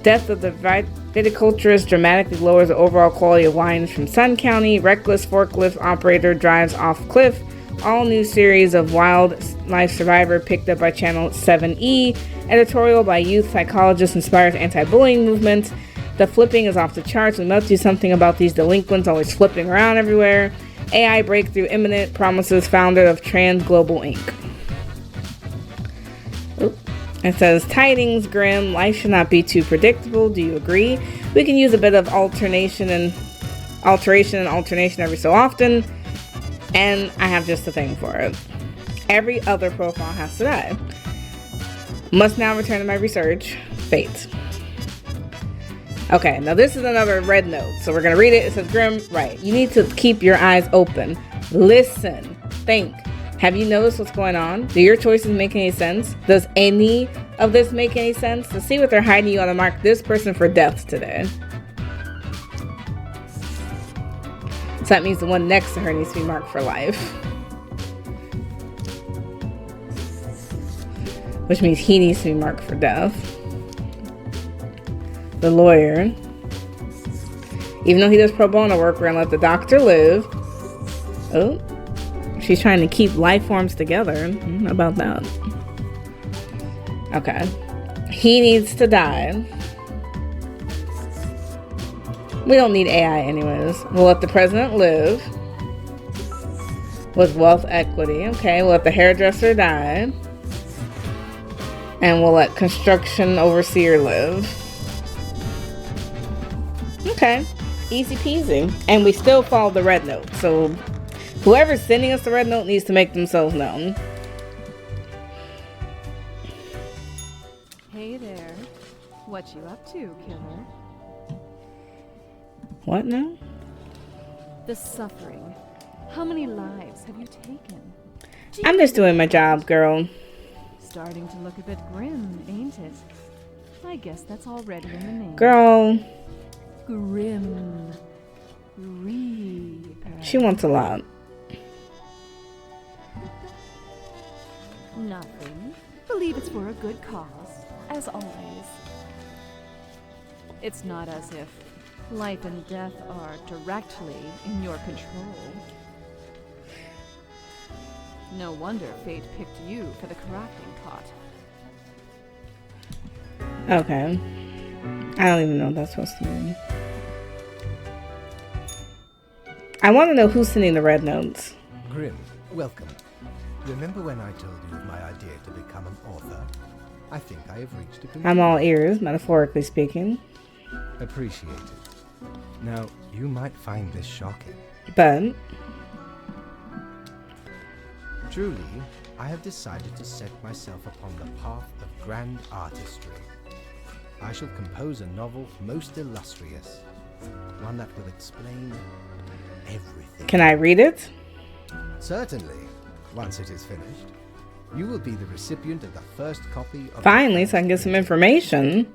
Death of the viticulturist dramatically lowers the overall quality of wines from Sun County. Reckless forklift operator drives off cliff. All new series of Wildlife Survivor picked up by Channel 7E. Editorial by youth psychologist inspires anti-bullying movement. The flipping is off the charts. We must do something about these delinquents always flipping around everywhere. AI breakthrough imminent, promises founder of Trans Global Inc. Oop. It says, tidings, Grim. Life should not be too predictable. Do you agree? We can use a bit of alteration every so often. And I have just a thing for it. Every other profile has to die. Must now return to my research. Fate. Okay, now this is another red note. So we're going to read it. It says, Grim, right. You need to keep your eyes open. Listen. Think. Have you noticed what's going on? Do your choices make any sense? Does any of this make any sense? Let's see what they're hiding. You want to mark this person for death today. So that means the one next to her needs to be marked for life. Which means he needs to be marked for death. The lawyer. Even though he does pro bono work, we're gonna let the doctor live. Oh. She's trying to keep life forms together. How about that? Okay. He needs to die. We don't need AI anyways. We'll let the president live. With wealth equity. Okay, we'll let the hairdresser die. And we'll let construction overseer live. Okay. Easy peasy. And we still follow the red note. So whoever's sending us the red note needs to make themselves known. Hey there. What you up to, killer? What now? The suffering. How many lives have you taken? I'm just doing my job, girl. Starting to look a bit grim, ain't it? I guess that's already in the name. Girl. Grim Reaper. She wants a lot. Nothing. Believe it's for a good cause, as always. It's not as if life and death are directly in your control. No wonder fate picked you for the crafting pot. Okay. I don't even know what that's supposed to mean. I want to know who's sending the red notes. Grim, welcome. Remember when I told you of my idea to become an author? I think I have reached a conclusion. I'm all ears, metaphorically speaking. Appreciate it. Now, you might find this shocking. But Truly, I have decided to set myself upon the path of grand artistry. I shall compose a novel most illustrious. One that will explain everything. Can I read it? Certainly. Once it is finished, you will be the recipient of the first copy of... Finally, so I can get some information.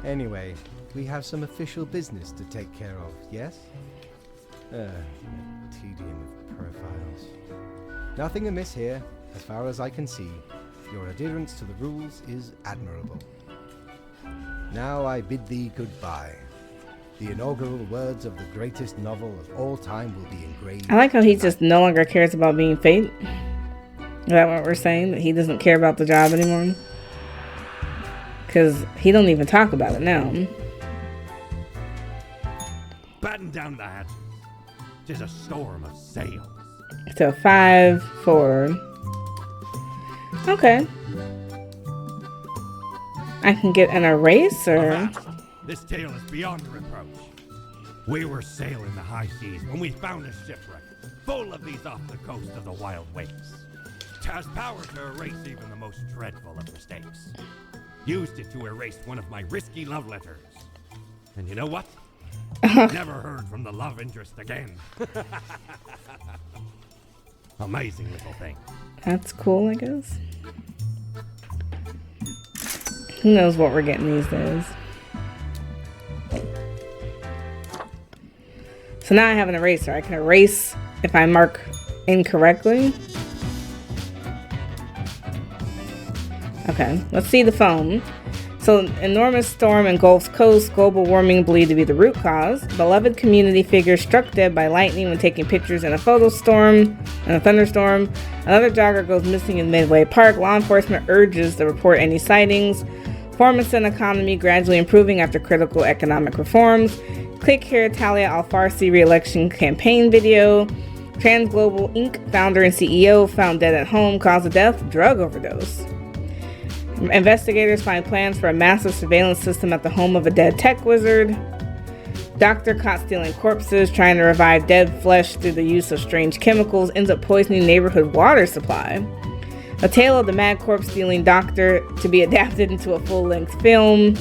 Anyway, we have some official business to take care of, yes? The tedium of profiles. Nothing amiss here, as far as I can see. Your adherence to the rules is admirable. Now I bid thee goodbye. The inaugural words of the greatest novel of all time will be engraved. I like how he just no longer cares about being Fate. Is that what we're saying? That he doesn't care about the job anymore? Because he don't even talk about it now. Batten down the hatches. 'Tis a storm of sails. So 5 forward. Okay. I can get an eraser. Avast! This tale is beyond reproach. We were sailing the high seas when we found a shipwreck full of these off the coast of the wild wastes. It has power to erase even the most dreadful of mistakes. Used it to erase one of my risky love letters. And you know what? Never heard from the love interest again. Amazing little thing. That's cool, I guess. Who knows what we're getting these days? So now I have an eraser. I can erase if I mark incorrectly. Okay, let's see the phone. So, enormous storm engulfs coast. Global warming believed to be the root cause. Beloved community figure struck dead by lightning when taking pictures in a thunderstorm. Another jogger goes missing in Midway Park. Law enforcement urges to report any sightings. Formosan economy gradually improving after critical economic reforms. Click here, Talia Al-Farsi re-election campaign video. Transglobal Inc. founder and CEO found dead at home. Cause of death, drug overdose. Investigators find plans for a massive surveillance system at the home of a dead tech wizard. Doctor caught stealing corpses, trying to revive dead flesh through the use of strange chemicals, ends up poisoning neighborhood water supply. A tale of the mad corpse stealing doctor to be adapted into a full-length film.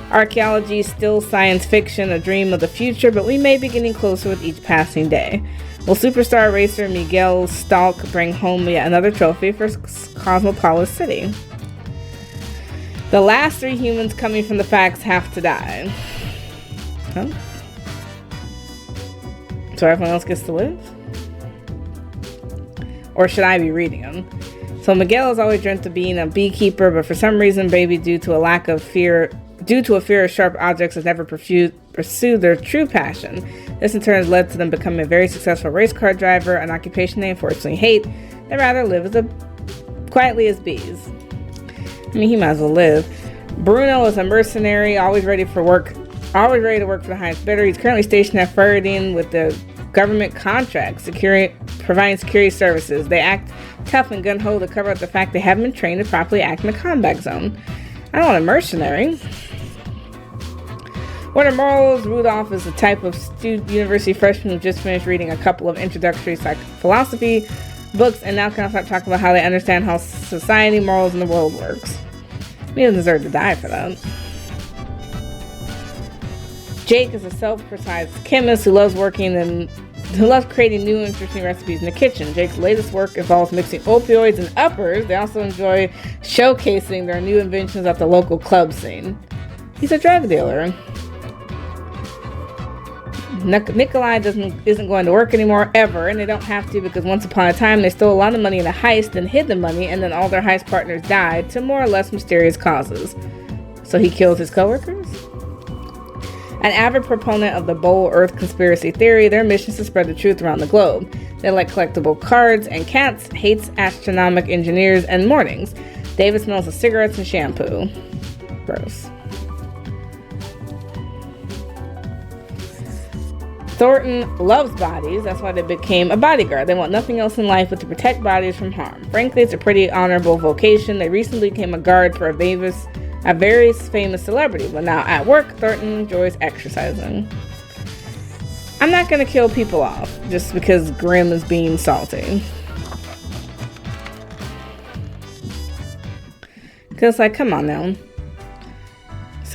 Archaeology, still science fiction, a dream of the future, but we may be getting closer with each passing day. Will superstar racer Miguel Stalk bring home yet another trophy for Cosmopolis City? The last 3 humans coming from the facts have to die. Huh? So everyone else gets to live? Or should I be reading them? So Miguel has always dreamt of being a beekeeper, but for some reason, baby, due to a fear of sharp objects, has never pursued their true passion. This in turn has led to them becoming a very successful race car driver, an occupation they unfortunately hate. They rather live quietly as bees. I mean, he might as well live. Bruno is a mercenary, always ready to work for the highest bidder. He's currently stationed at Ferdinand with the government contract, providing security services. They act tough and gun-ho to cover up the fact they haven't been trained to properly act in the combat zone. I don't want a mercenary. What are morals? Rudolph is the type of university freshman who just finished reading a couple of introductory philosophy books and now can start talking about how they understand how society, morals, and the world works. We don't deserve to die for that. Jake is a self-proclaimed chemist who loves creating new interesting recipes in the kitchen. Jake's latest work involves mixing opioids and uppers. They also enjoy showcasing their new inventions at the local club scene. He's a drug dealer. Nikolai isn't going to work anymore ever, and they don't have to because once upon a time they stole a lot of money in a heist and hid the money, and then all their heist partners died to more or less mysterious causes. So he kills his coworkers? An avid proponent of the Bowl Earth conspiracy theory, their mission is to spread the truth around the globe. They like collectible cards and cats, hates astronomic engineers and mornings. David smells of cigarettes and shampoo. Gross. Thornton loves bodies, that's why they became a bodyguard. They want nothing else in life but to protect bodies from harm. Frankly, it's a pretty honorable vocation. They recently became a guard for a very famous celebrity, but now at work, Thornton enjoys exercising. I'm not going to kill people off just because Grimm is being salty. Because, come on now.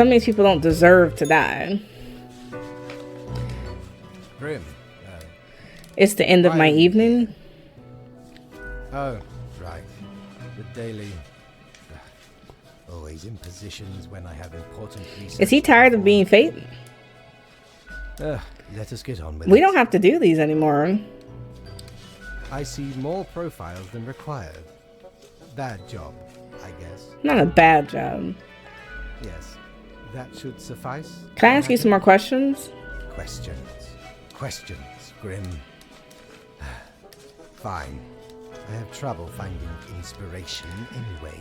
Some of these people don't deserve to die. Grim. It's the end of my evening. Oh, right. The daily. Always in positions when I have important research. Is he tired of being Fate? Let us get on with it. We don't have to do these anymore. I see more profiles than required. Bad job, I guess. Not a bad job. Yes, that should suffice. Can I ask you some more questions? Questions, Grim. Fine. I have trouble finding inspiration anyway.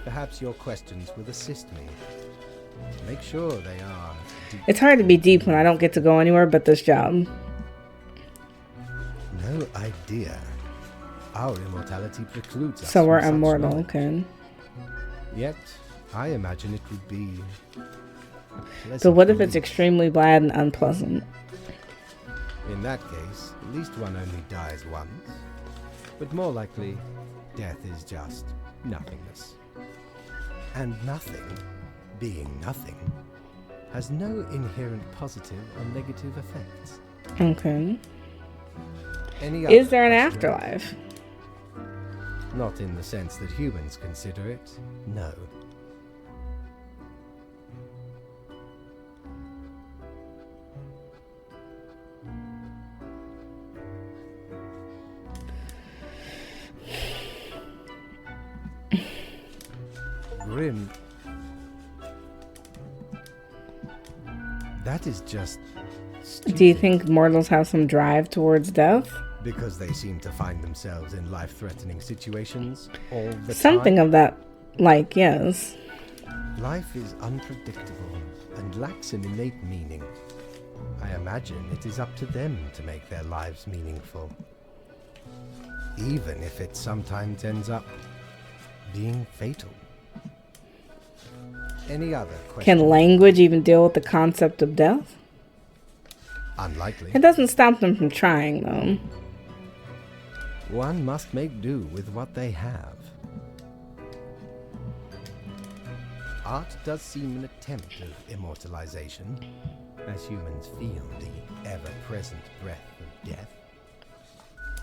Perhaps your questions will assist me. Make sure they are deep. It's hard to be deep when I don't get to go anywhere but this job. No idea. Our immortality precludes us. So we're from such immortal, knowledge. okay. Yet, I imagine it would be. So what if it's extremely bad and unpleasant? In that case, at least one only dies once. But more likely, death is just nothingness. And nothing, being nothing, has no inherent positive or negative effects. Okay. Any Is other there an question? afterlife? Not in the sense that humans consider it, no. Grim. That is just Do you think mortals have some drive towards death? because they seem to find themselves in life-threatening situations all the Something time. of that, like, yes. Life is unpredictable and lacks an innate meaning. I imagine it is up to them to make their lives meaningful. Even if it sometimes ends up being fatal. Any other questions? Can language even deal with the concept of death? Unlikely. It doesn't stop them from trying, though. One must make do with what they have. Art does seem an attempt of immortalization, as humans feel the ever-present breath of death.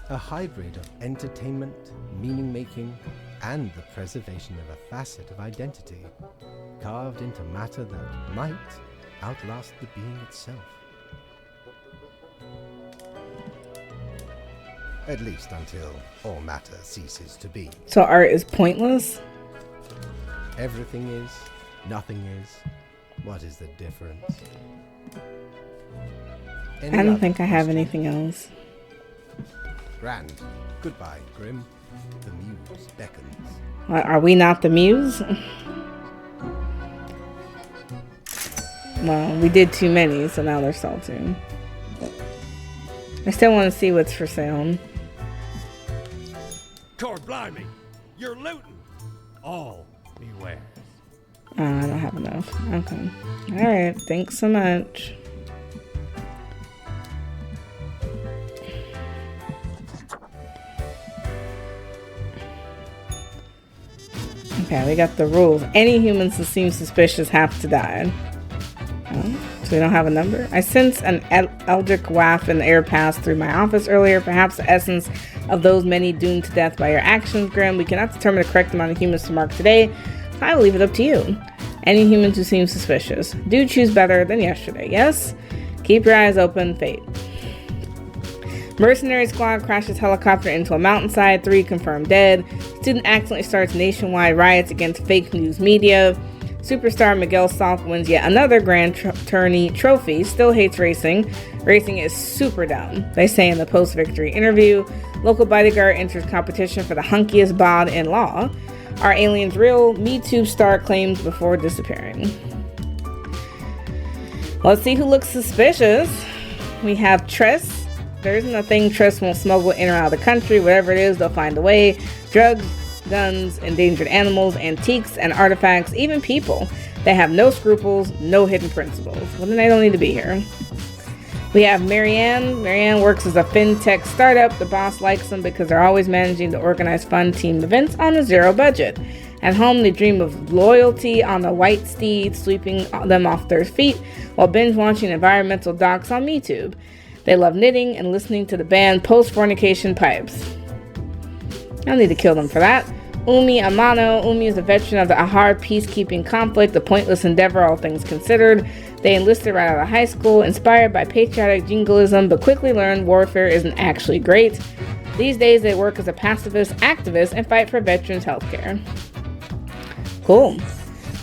A hybrid of entertainment, meaning-making, and the preservation of a facet of identity, carved into matter that might outlast the being itself. At least until all matter ceases to be. So art is pointless? Everything is, nothing is. What is the difference? I don't think I have anything else. Grand. Goodbye, Grim. The muse beckons. Are we not the muse? Well, we did too many, so now they're salty. I still want to see what's for sale. Cord blimey! You're looting! All beware. I don't have enough. Okay. Alright, thanks so much. Okay, we got the rules. Any humans that seem suspicious have to die. Oh, so we don't have a number. I sense an eldritch waft in the air pass through my office earlier. Perhaps the essence of those many doomed to death by your actions, Grim. We cannot determine the correct amount of humans to mark today. So I will leave it up to you. Any humans who seem suspicious. Do choose better than yesterday, yes? Keep your eyes open, Fate. Mercenary squad crashes helicopter into a mountainside. 3 confirmed dead. Student accidentally starts nationwide riots against fake news media. Superstar Miguel Salk wins yet another Grand Tourney trophy. Still hates racing. Racing is super dumb, they say in the post-victory interview. Local bodyguard enters competition for the hunkiest bod in law. Are aliens real? MeTube star claims before disappearing. Let's see who looks suspicious. We have Tress. There isn't a thing Tress won't smuggle in or out of the country. Whatever it is, they'll find a way. Drugs, guns, endangered animals, antiques, and artifacts, even people. They have no scruples, no hidden principles. Well, then they don't need to be here. We have Marianne. Marianne works as a fintech startup. The boss likes them because they're always managing to organize fun team events on a zero budget. At home, they dream of loyalty on a white steed, sweeping them off their feet while binge watching environmental docs on MeTube. They love knitting and listening to the band Post-Fornication Pipes. I'll need to kill them for that. Umi Amano. Umi is a veteran of the Ahar peacekeeping conflict, a pointless endeavor all things considered. They enlisted right out of high school, inspired by patriotic jingoism, but quickly learned warfare isn't actually great. These days, they work as a pacifist activist and fight for veterans' healthcare. Cool.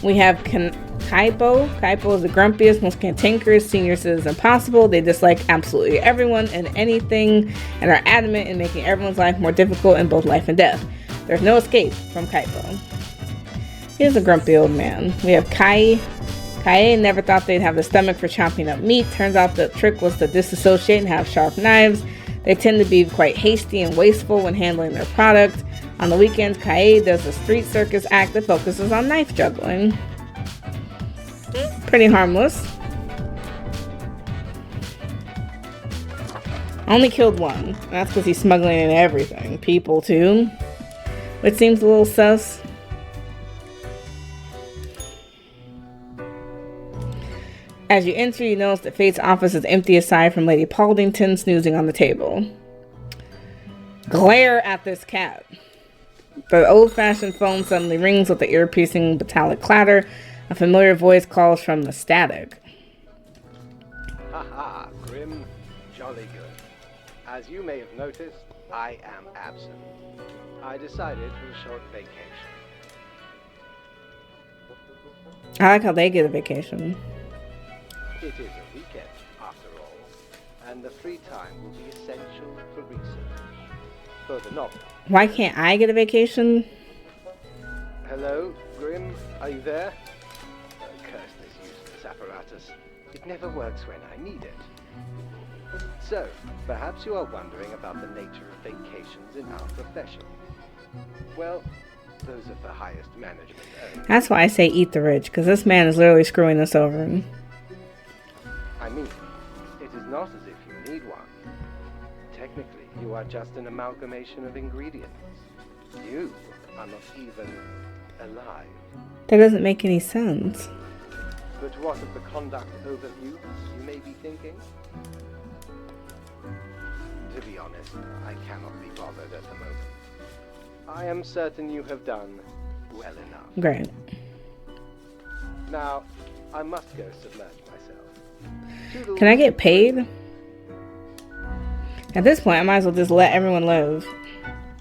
We have Kaipo. Kaipo is the grumpiest, most cantankerous senior citizen possible. They dislike absolutely everyone and anything and are adamant in making everyone's life more difficult in both life and death. There's no escape from Kaipo. He's a grumpy old man. We have Kai. Kaie never thought they'd have the stomach for chopping up meat. Turns out the trick was to disassociate and have sharp knives. They tend to be quite hasty and wasteful when handling their product. On the weekends, Kaie does a street circus act that focuses on knife juggling. Pretty harmless. Only killed one. And that's because he's smuggling in everything. People, too. Which seems a little sus. As you enter, you notice that Fate's office is empty aside from Lady Pauldington snoozing on the table. Glare at this cat. The old-fashioned phone suddenly rings with the ear-piercing metallic clatter. A familiar voice calls from the static. Haha, Grim, jolly good. As you may have noticed, I am absent. I decided for a short vacation. I like how they get a vacation. It is a weekend, after all, and the free time will be essential for research. For the novel. Why can't I get a vacation? Hello, Grim, are you there? Curse this useless apparatus. It never works when I need it. So, perhaps you are wondering about the nature of vacations in our profession. Well, those of the highest management earn. That's why I say eat the rich, because this man is literally screwing us over. I mean, it is not as if you need one. Technically, you are just an amalgamation of ingredients. You are not even alive. That doesn't make any sense. But what of the conduct overview, you may be thinking? To be honest, I cannot be bothered at the moment. I am certain you have done well enough. Great. Now, I must go submerge myself. Toodles. Can I get paid? At this point, I might as well just let everyone live.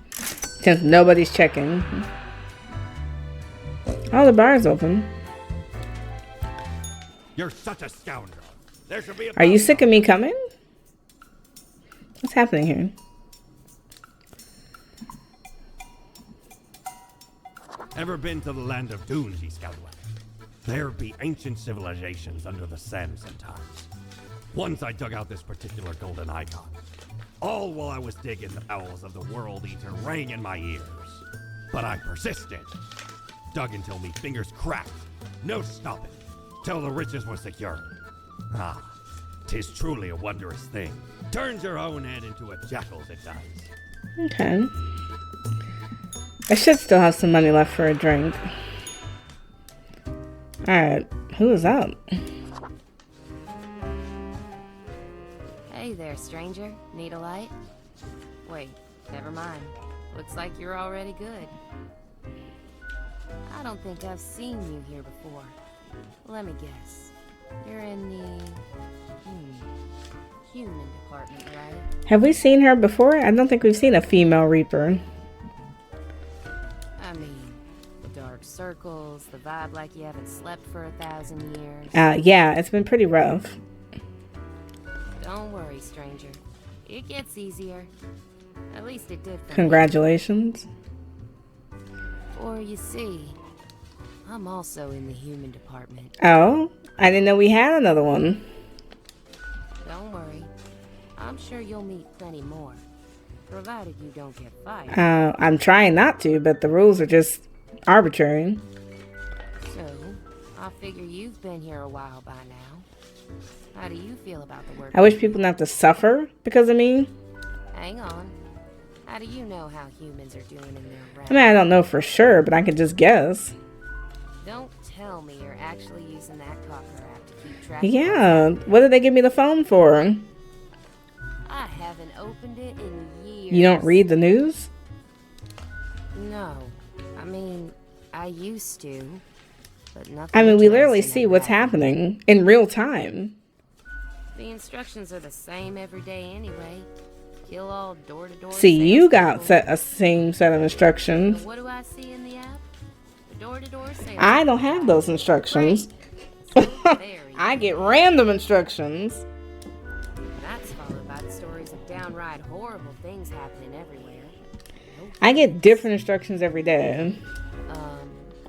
Since nobody's checking. Oh, the bar's open. You're such a scoundrel. There should be a Are you sick of me coming? What's happening here? Ever been to the land of Dune, Scalawag? There be ancient civilizations under the sand sometimes. Once I dug out this particular golden icon. All while I was digging, the bowels of the World Eater rang in my ears. But I persisted. Dug until me fingers cracked. No stopping. Till the riches were secured. Ah, 'tis truly a wondrous thing. Turns your own head into a jackal's, it does. Okay. I should still have some money left for a drink. Alright, who is up? Hey there, stranger. Need a light? Wait, never mind. Looks like you're already good. I don't think I've seen you here before. Let me guess. You're in the... human department, right? Have we seen her before? I don't think we've seen a female Reaper. I mean, the dark circles, the vibe like you haven't slept for 1,000 years. Yeah, it's been pretty rough. Don't worry, stranger. It gets easier. At least it did for me. Congratulations. Or you see, I'm also in the human department. Oh, I didn't know we had another one. Don't worry. I'm sure you'll meet plenty more. Provided you don't get fired. I'm trying not to, but the rules are just arbitrary. So, I figure you've been here a while by now. How do you feel about the work? I wish people didn't have to suffer because of me. Hang on. How do you know how humans are doing in their realm? I mean, I don't know for sure, but I could just guess. Don't tell me you're actually using that Cocker app to keep track. Yeah. What did they give me the phone for? I haven't opened it in years. You don't read the news? No. I mean, I used to, but nothing. I mean, we literally interesting see what's happening in real time. The instructions are the same every day anyway. Kill all door-to-door. See, you got salespeople. a same set of instructions. So what do I see in the app? The door-to-door sales. I don't have those instructions. I get random instructions. That's followed by the stories of downright horrible things happening everywhere. I get different instructions every day.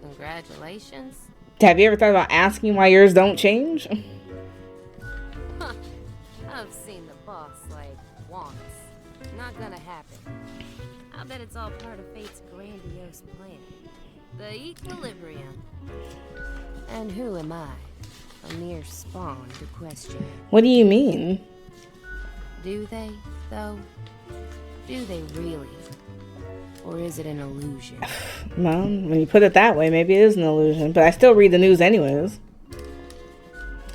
Congratulations. Have you ever thought about asking why yours don't change? I've seen the boss like once. Not gonna happen. I bet it's all part of fate's grandiose plan. The equilibrium. And who am I? A mere spawn to question. What do you mean? Do they, though? Do they really? Or is it an illusion? Well, when you put it that way, maybe it is an illusion. But I still read the news anyways.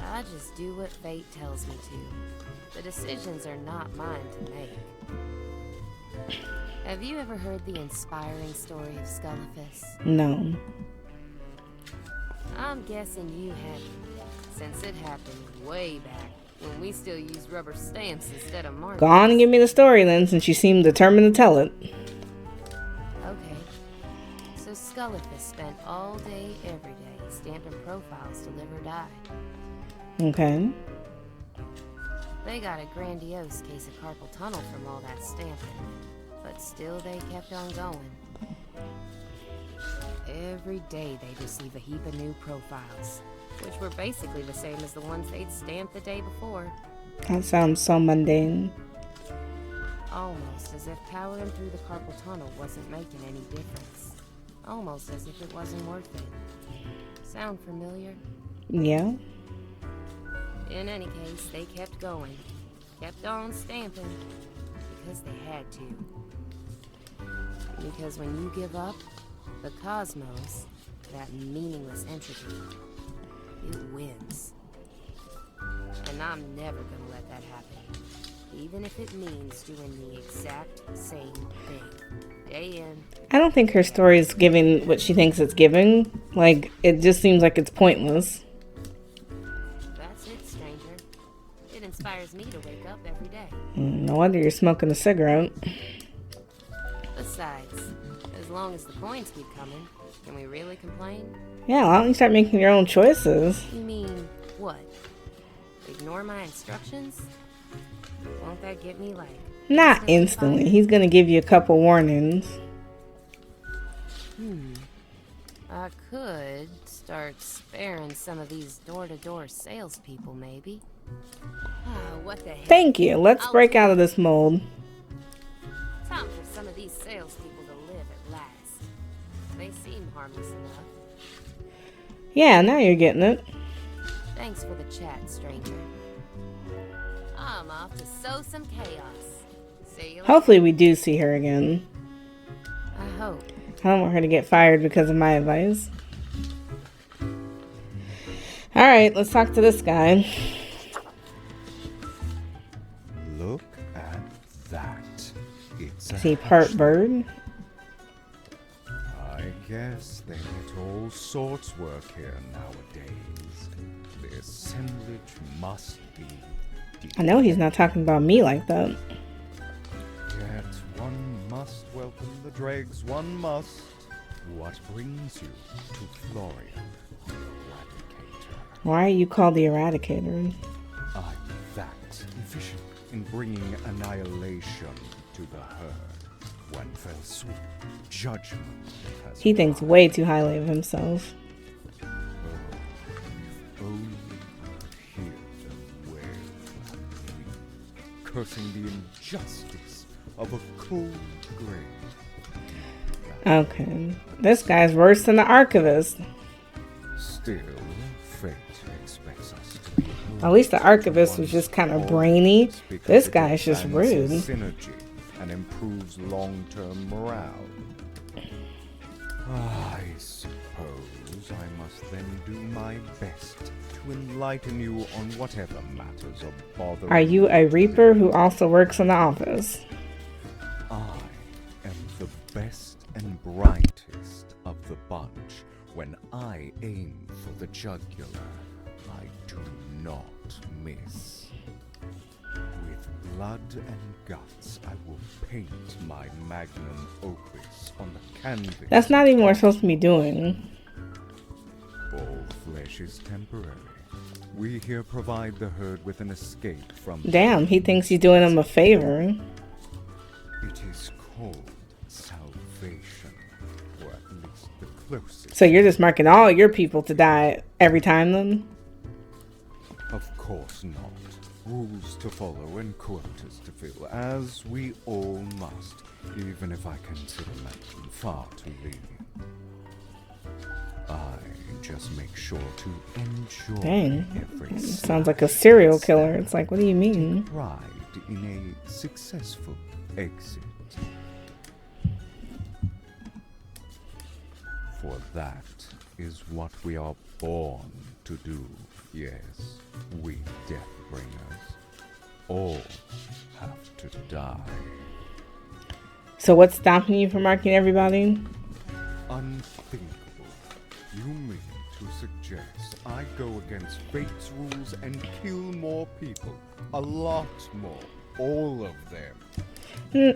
I just do what fate tells me to. The decisions are not mine to make. Have you ever heard the inspiring story of Skullifus? No. I'm guessing you haven't, since it happened way back when we still used rubber stamps instead of markers. Go on and give me the story then, since you seem determined to tell it. Okay. So Skullifus spent all day, every day, stamping profiles to live or die. Okay. They got a grandiose case of carpal tunnel from all that stamping, but still they kept on going. Every day they'd receive a heap of new profiles, which were basically the same as the ones they'd stamped the day before. That sounds so mundane. Almost as if powering through the carpal tunnel wasn't making any difference. Almost as if it wasn't worth it. Sound familiar? Yeah. In any case, they kept going. Kept on stamping. Because they had to. Because when you give up, the cosmos, that meaningless entropy, it wins. And I'm never gonna let that happen. Even if it means doing the exact same thing. Day in. I don't think her story is giving what she thinks it's giving. Like, it just seems like it's pointless. That's it, stranger. It inspires me to wake up every day. No wonder you're smoking a cigarette. Besides, as long as the coins keep coming, can we really complain? Yeah, why don't you start making your own choices? You mean, what? Ignore my instructions? Won't that get me, like... Not instantly. He's gonna give you a couple warnings. I could start sparing some of these door-to-door salespeople, maybe. What the heck? Thank you. Let's break out of this mold. Time for some of these salespeople to live at last. They seem harmless enough. Yeah, now you're getting it. Thanks for the chat, stranger. I'm off to sow some chaos. See you later. Hopefully we do see her again. I hope. I don't want her to get fired because of my advice. Alright, let's talk to this guy. Look at that. It's Is he part bird? I guess they let all sorts work here nowadays. The assemblage must be I know he's not talking about me like that. Yet one must welcome the dregs, one must. What brings you to Florian, the Eradicator? Why are you called the Eradicator? I'm that efficient in bringing annihilation to the herd. One fell swoop, judgment has He thinks way too highly of himself. Oh, if only you could hear the wail of me, cursing the injustice of a cold grave. Okay. This guy's worse than the Archivist. Still, fate expects us to be At least the Archivist was just kind of brainy. This guy's just rude. synergy and and improves long-term morale. I suppose I must then do my best to enlighten you on whatever matters are bothering. Are you a Reaper who also works in the office? I am the best and brightest of the bunch. When I aim for the jugular, I do not miss. With blood and guts, I will paint my magnum opus on the canvas. That's not even what we're supposed to be doing. All flesh is temporary. We here provide the herd with an escape from... Damn, he thinks he's doing him a favor. It is called salvation, or at least the closest. So you're just marking all your people to die every time then? Of course not. Rules to follow and quotas to fill, as we all must, even if I consider them far too lenient. I just make sure to enjoy every Dang. Sounds like a serial killer. It's like, what do you mean? pride in a successful exit. For that is what we are born to do. Yes, we Deathbringers all have to die. So what's stopping you from marking everybody? Unthinkable. You mean to suggest I go against fate's rules and kill more people? A lot more. All of them.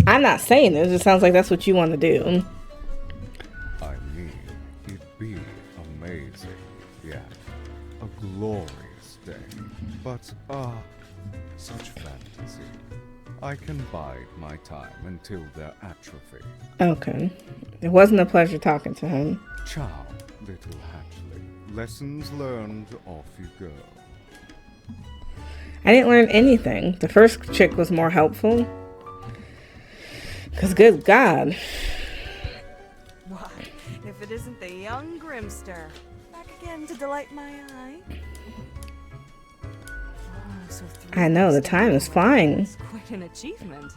I'm not saying this. It sounds like that's what you want to do. I mean, it'd be amazing. Yeah. A glorious day. But, such fantasy. I can bide my time until their atrophy. Okay. It wasn't a pleasure talking to him. Ciao, little hatchling. Lessons learned, off you go. I didn't learn anything. The first chick was more helpful. Because good God. Why, if it isn't the young Grimster. Back again to delight my eye. Oh, so I know, the time is flying. It's quite an achievement.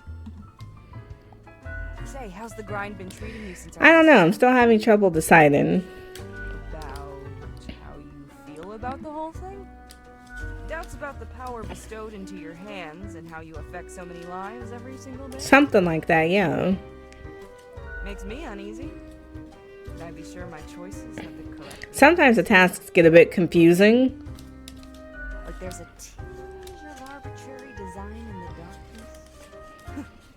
Say, how's the grind been treating you since I don't know. I'm still having trouble deciding. About how you feel about the whole thing? Doubts about the power bestowed into your hands and how you affect so many lives every single day? Something like that, yeah. Makes me uneasy. Can I be sure my choices have been correct? Sometimes the tasks get a bit confusing. Like there's a tinge of arbitrary design in the darkness.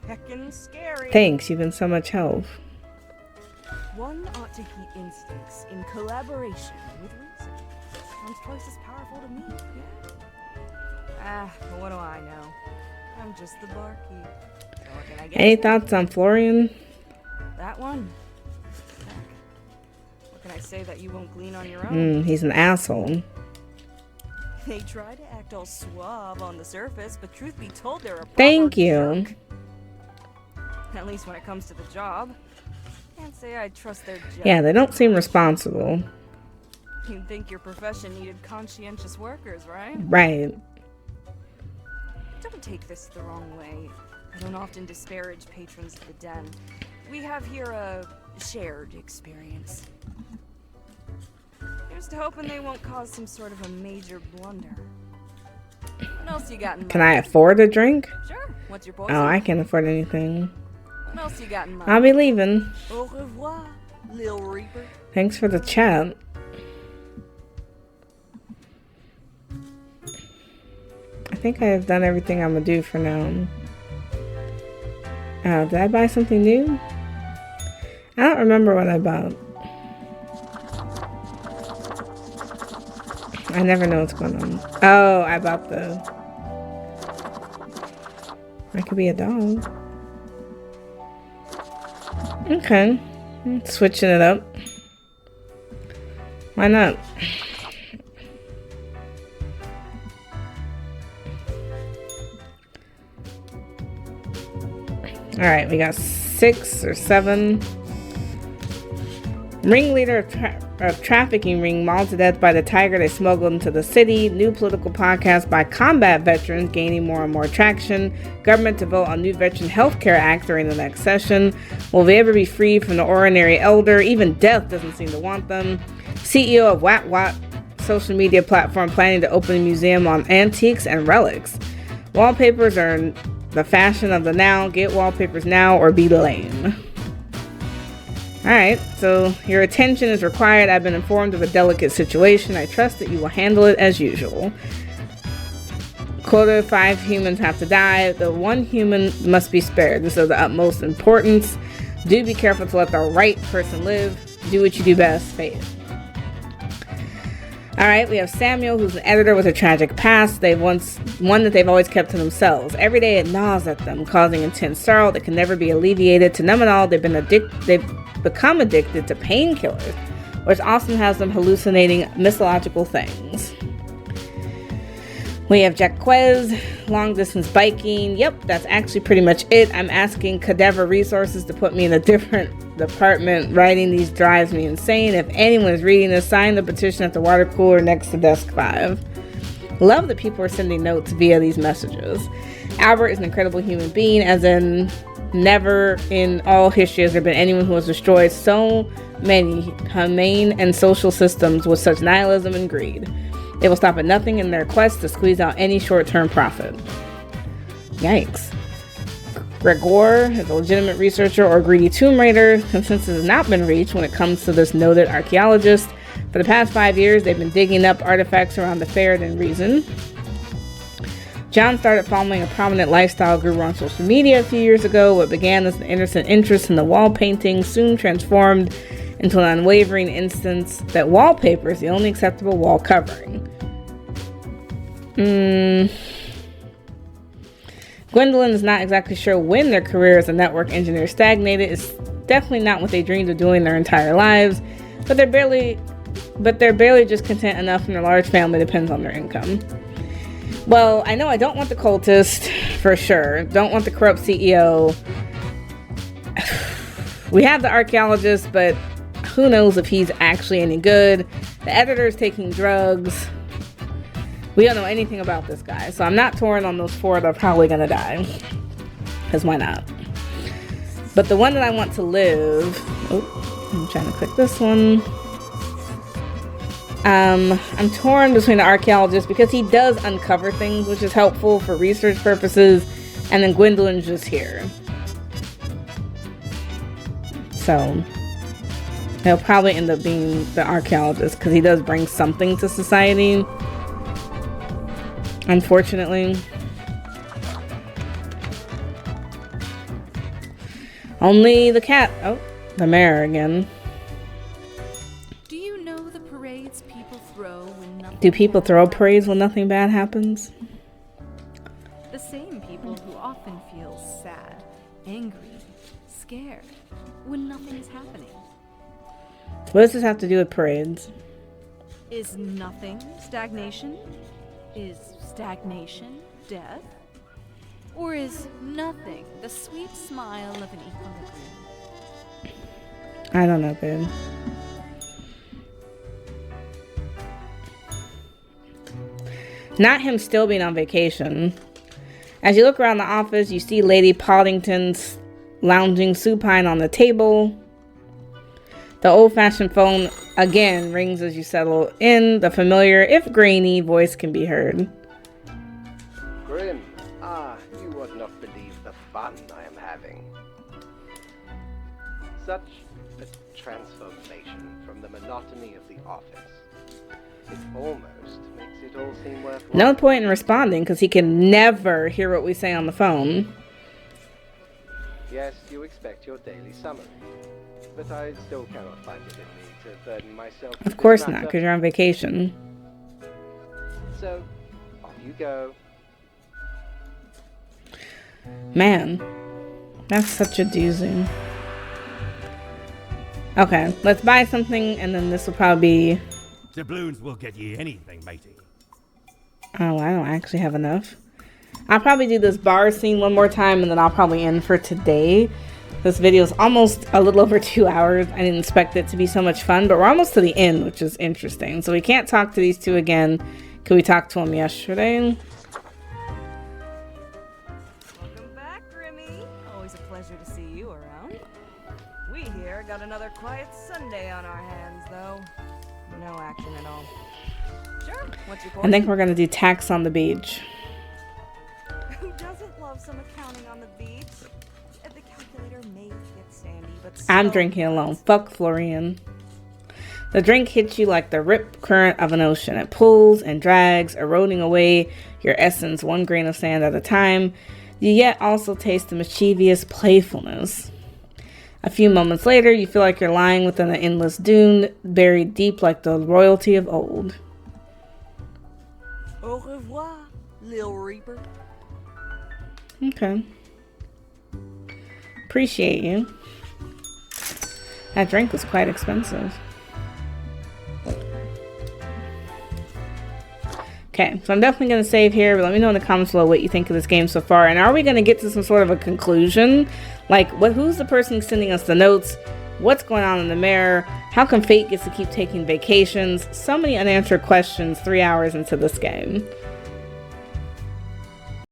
Heckin' scary. Thanks, you've been so much help. One ought to keep instincts in collaboration with reason. Sounds twice as powerful to me, yeah? But what do I know? I'm just the barkeep. So what can I get? Any thoughts on Florian? That one. Heck. What can I say that you won't glean on your own? He's an asshole. They try to act all suave on the surface, but truth be told, they're a proper Thank you. jerk. At least when it comes to the job. Can't say I trust their judgment. Yeah, they don't seem responsible. You'd think your profession needed conscientious workers, right? Right. Don't take this the wrong way. I don't often disparage patrons of the den. We have here a shared experience. Here's to hoping they won't cause some sort of a major blunder. What else you got in mind? Can I afford a drink? Sure. What's your poison? Oh, I can't afford anything. What else you got in mind? I'll be leaving. Au revoir, Lil Reaper. Thanks for the chat. I think I've done everything I'm gonna do for now. Did I buy something new? I don't remember what I bought. I never know what's going on. Oh, I bought the... I could be a dog. Okay. Switching it up. Why not? Alright, we got 6 or 7 Ringleader of trafficking ring mauled to death by the tiger they smuggled into the city. New political podcast by combat veterans gaining more and more traction. Government to vote on new Veteran Health Care Act during the next session. Will they ever be freed from the ordinary elder? Even death doesn't seem to want them. CEO of Wat Wat social media platform planning to open a museum on antiques and relics. Wallpapers are the fashion of the now. Get wallpapers now or be lame. Alright, so your attention is required. I've been informed of a delicate situation. I trust that you will handle it as usual. Quota 5 humans have to die. The one human must be spared. This is of the utmost importance. Do be careful to let the right person live. Do what you do best. Faith. Alright, we have Samuel, who's an editor with a tragic past. One that they've always kept to themselves. Every day it gnaws at them, causing intense sorrow that can never be alleviated. To numb it all, they've become addicted to painkillers, which often has them hallucinating mythological things. We have Jaquez, long distance biking. Yep, that's actually pretty much it. I'm asking Cadaver Resources to put me in a different department. Writing these drives me insane. If anyone is reading this, sign the petition at the water cooler next to desk 5. Love that people are sending notes via these messages. Albert is an incredible human being, as in never in all history has there been anyone who has destroyed so many humane and social systems with such nihilism and greed. They will stop at nothing in their quest to squeeze out any short-term profit. Yikes. Gregor is a legitimate researcher or greedy tomb raider. Consensus has not been reached when it comes to this noted archaeologist. For the past 5 years, they've been digging up artifacts around the Ferrodin region. John started following a prominent lifestyle guru on social media a few years ago. What began as an innocent interest in the wall painting soon transformed into an unwavering instance that wallpaper is the only acceptable wall covering. Gwendolyn is not exactly sure when their career as a network engineer stagnated. It's definitely not what they dreamed of doing their entire lives, but they're barely just content enough, and their large family depends on their income. Well, I know I don't want the cultist, for sure. Don't want the corrupt CEO. We have the archaeologist, but who knows if he's actually any good. The editor's taking drugs. We don't know anything about this guy, so I'm not torn on those 4 that are probably gonna die. Because why not? But the one that I want to live... Oh, I'm trying to click this one. I'm torn between the archaeologist because he does uncover things, which is helpful for research purposes, and then Gwendolyn's just here. So he'll probably end up being the archaeologist because he does bring something to society. Unfortunately. Only the cat. Oh, the mayor again. Do you know the parades people throw when nothing... Do people throw parades when nothing bad happens? The same people who often feel sad, angry, scared when nothing is happening. What does this have to do with parades? Is nothing stagnation? Is stagnation death? Or is nothing the sweet smile of an equilibrium? I don't know, babe. Not him still being on vacation. As you look around the office, you see Lady Poddington's lounging supine on the table. The old-fashioned phone again rings as you settle in. The familiar, if grainy, voice can be heard. Grim, you would not believe the fun I am having. Such a transformation from the monotony of the office. It almost makes it all seem worthwhile. No point in responding because he can never hear what we say on the phone. Yes, you expect your daily summary. But I still cannot find it in me to burden myself with Of course this not, matter. because you're on vacation. So, off you go. Man, that's such a doozy. Okay, let's buy something, and then this will probably be... Doubloons will get ye anything, matey. Oh, I don't actually have enough. I'll probably do this bar scene one more time, and then I'll probably end for today. This video is almost a little over 2 hours. I didn't expect it to be so much fun, but we're almost to the end, which is interesting. So we can't talk to these two again. Could we talk to them yesterday? Welcome back, Grimmy. Always a pleasure to see you around. We here got another quiet Sunday on our hands, though. No action at all. Sure, what's your course? I think we're going to do tax on the beach. Who doesn't love some accounting on the beach? The calculator may get sandy, but I'm so drinking alone. Fuck Florian. The drink hits you like the rip current of an ocean. It pulls and drags, eroding away your essence one grain of sand at a time. You yet also taste the mischievous playfulness. A few moments later, you feel like you're lying within an endless dune, buried deep like the royalty of old. Au revoir, Lil Reaper. Okay. Appreciate you. That drink was quite expensive. Okay, so I'm definitely going to save here, but let me know in the comments below what you think of this game so far. And are we going to get to some sort of a conclusion? Like, who's the person sending us the notes? What's going on in the mirror? How come Fate gets to keep taking vacations? So many unanswered questions 3 hours into this game.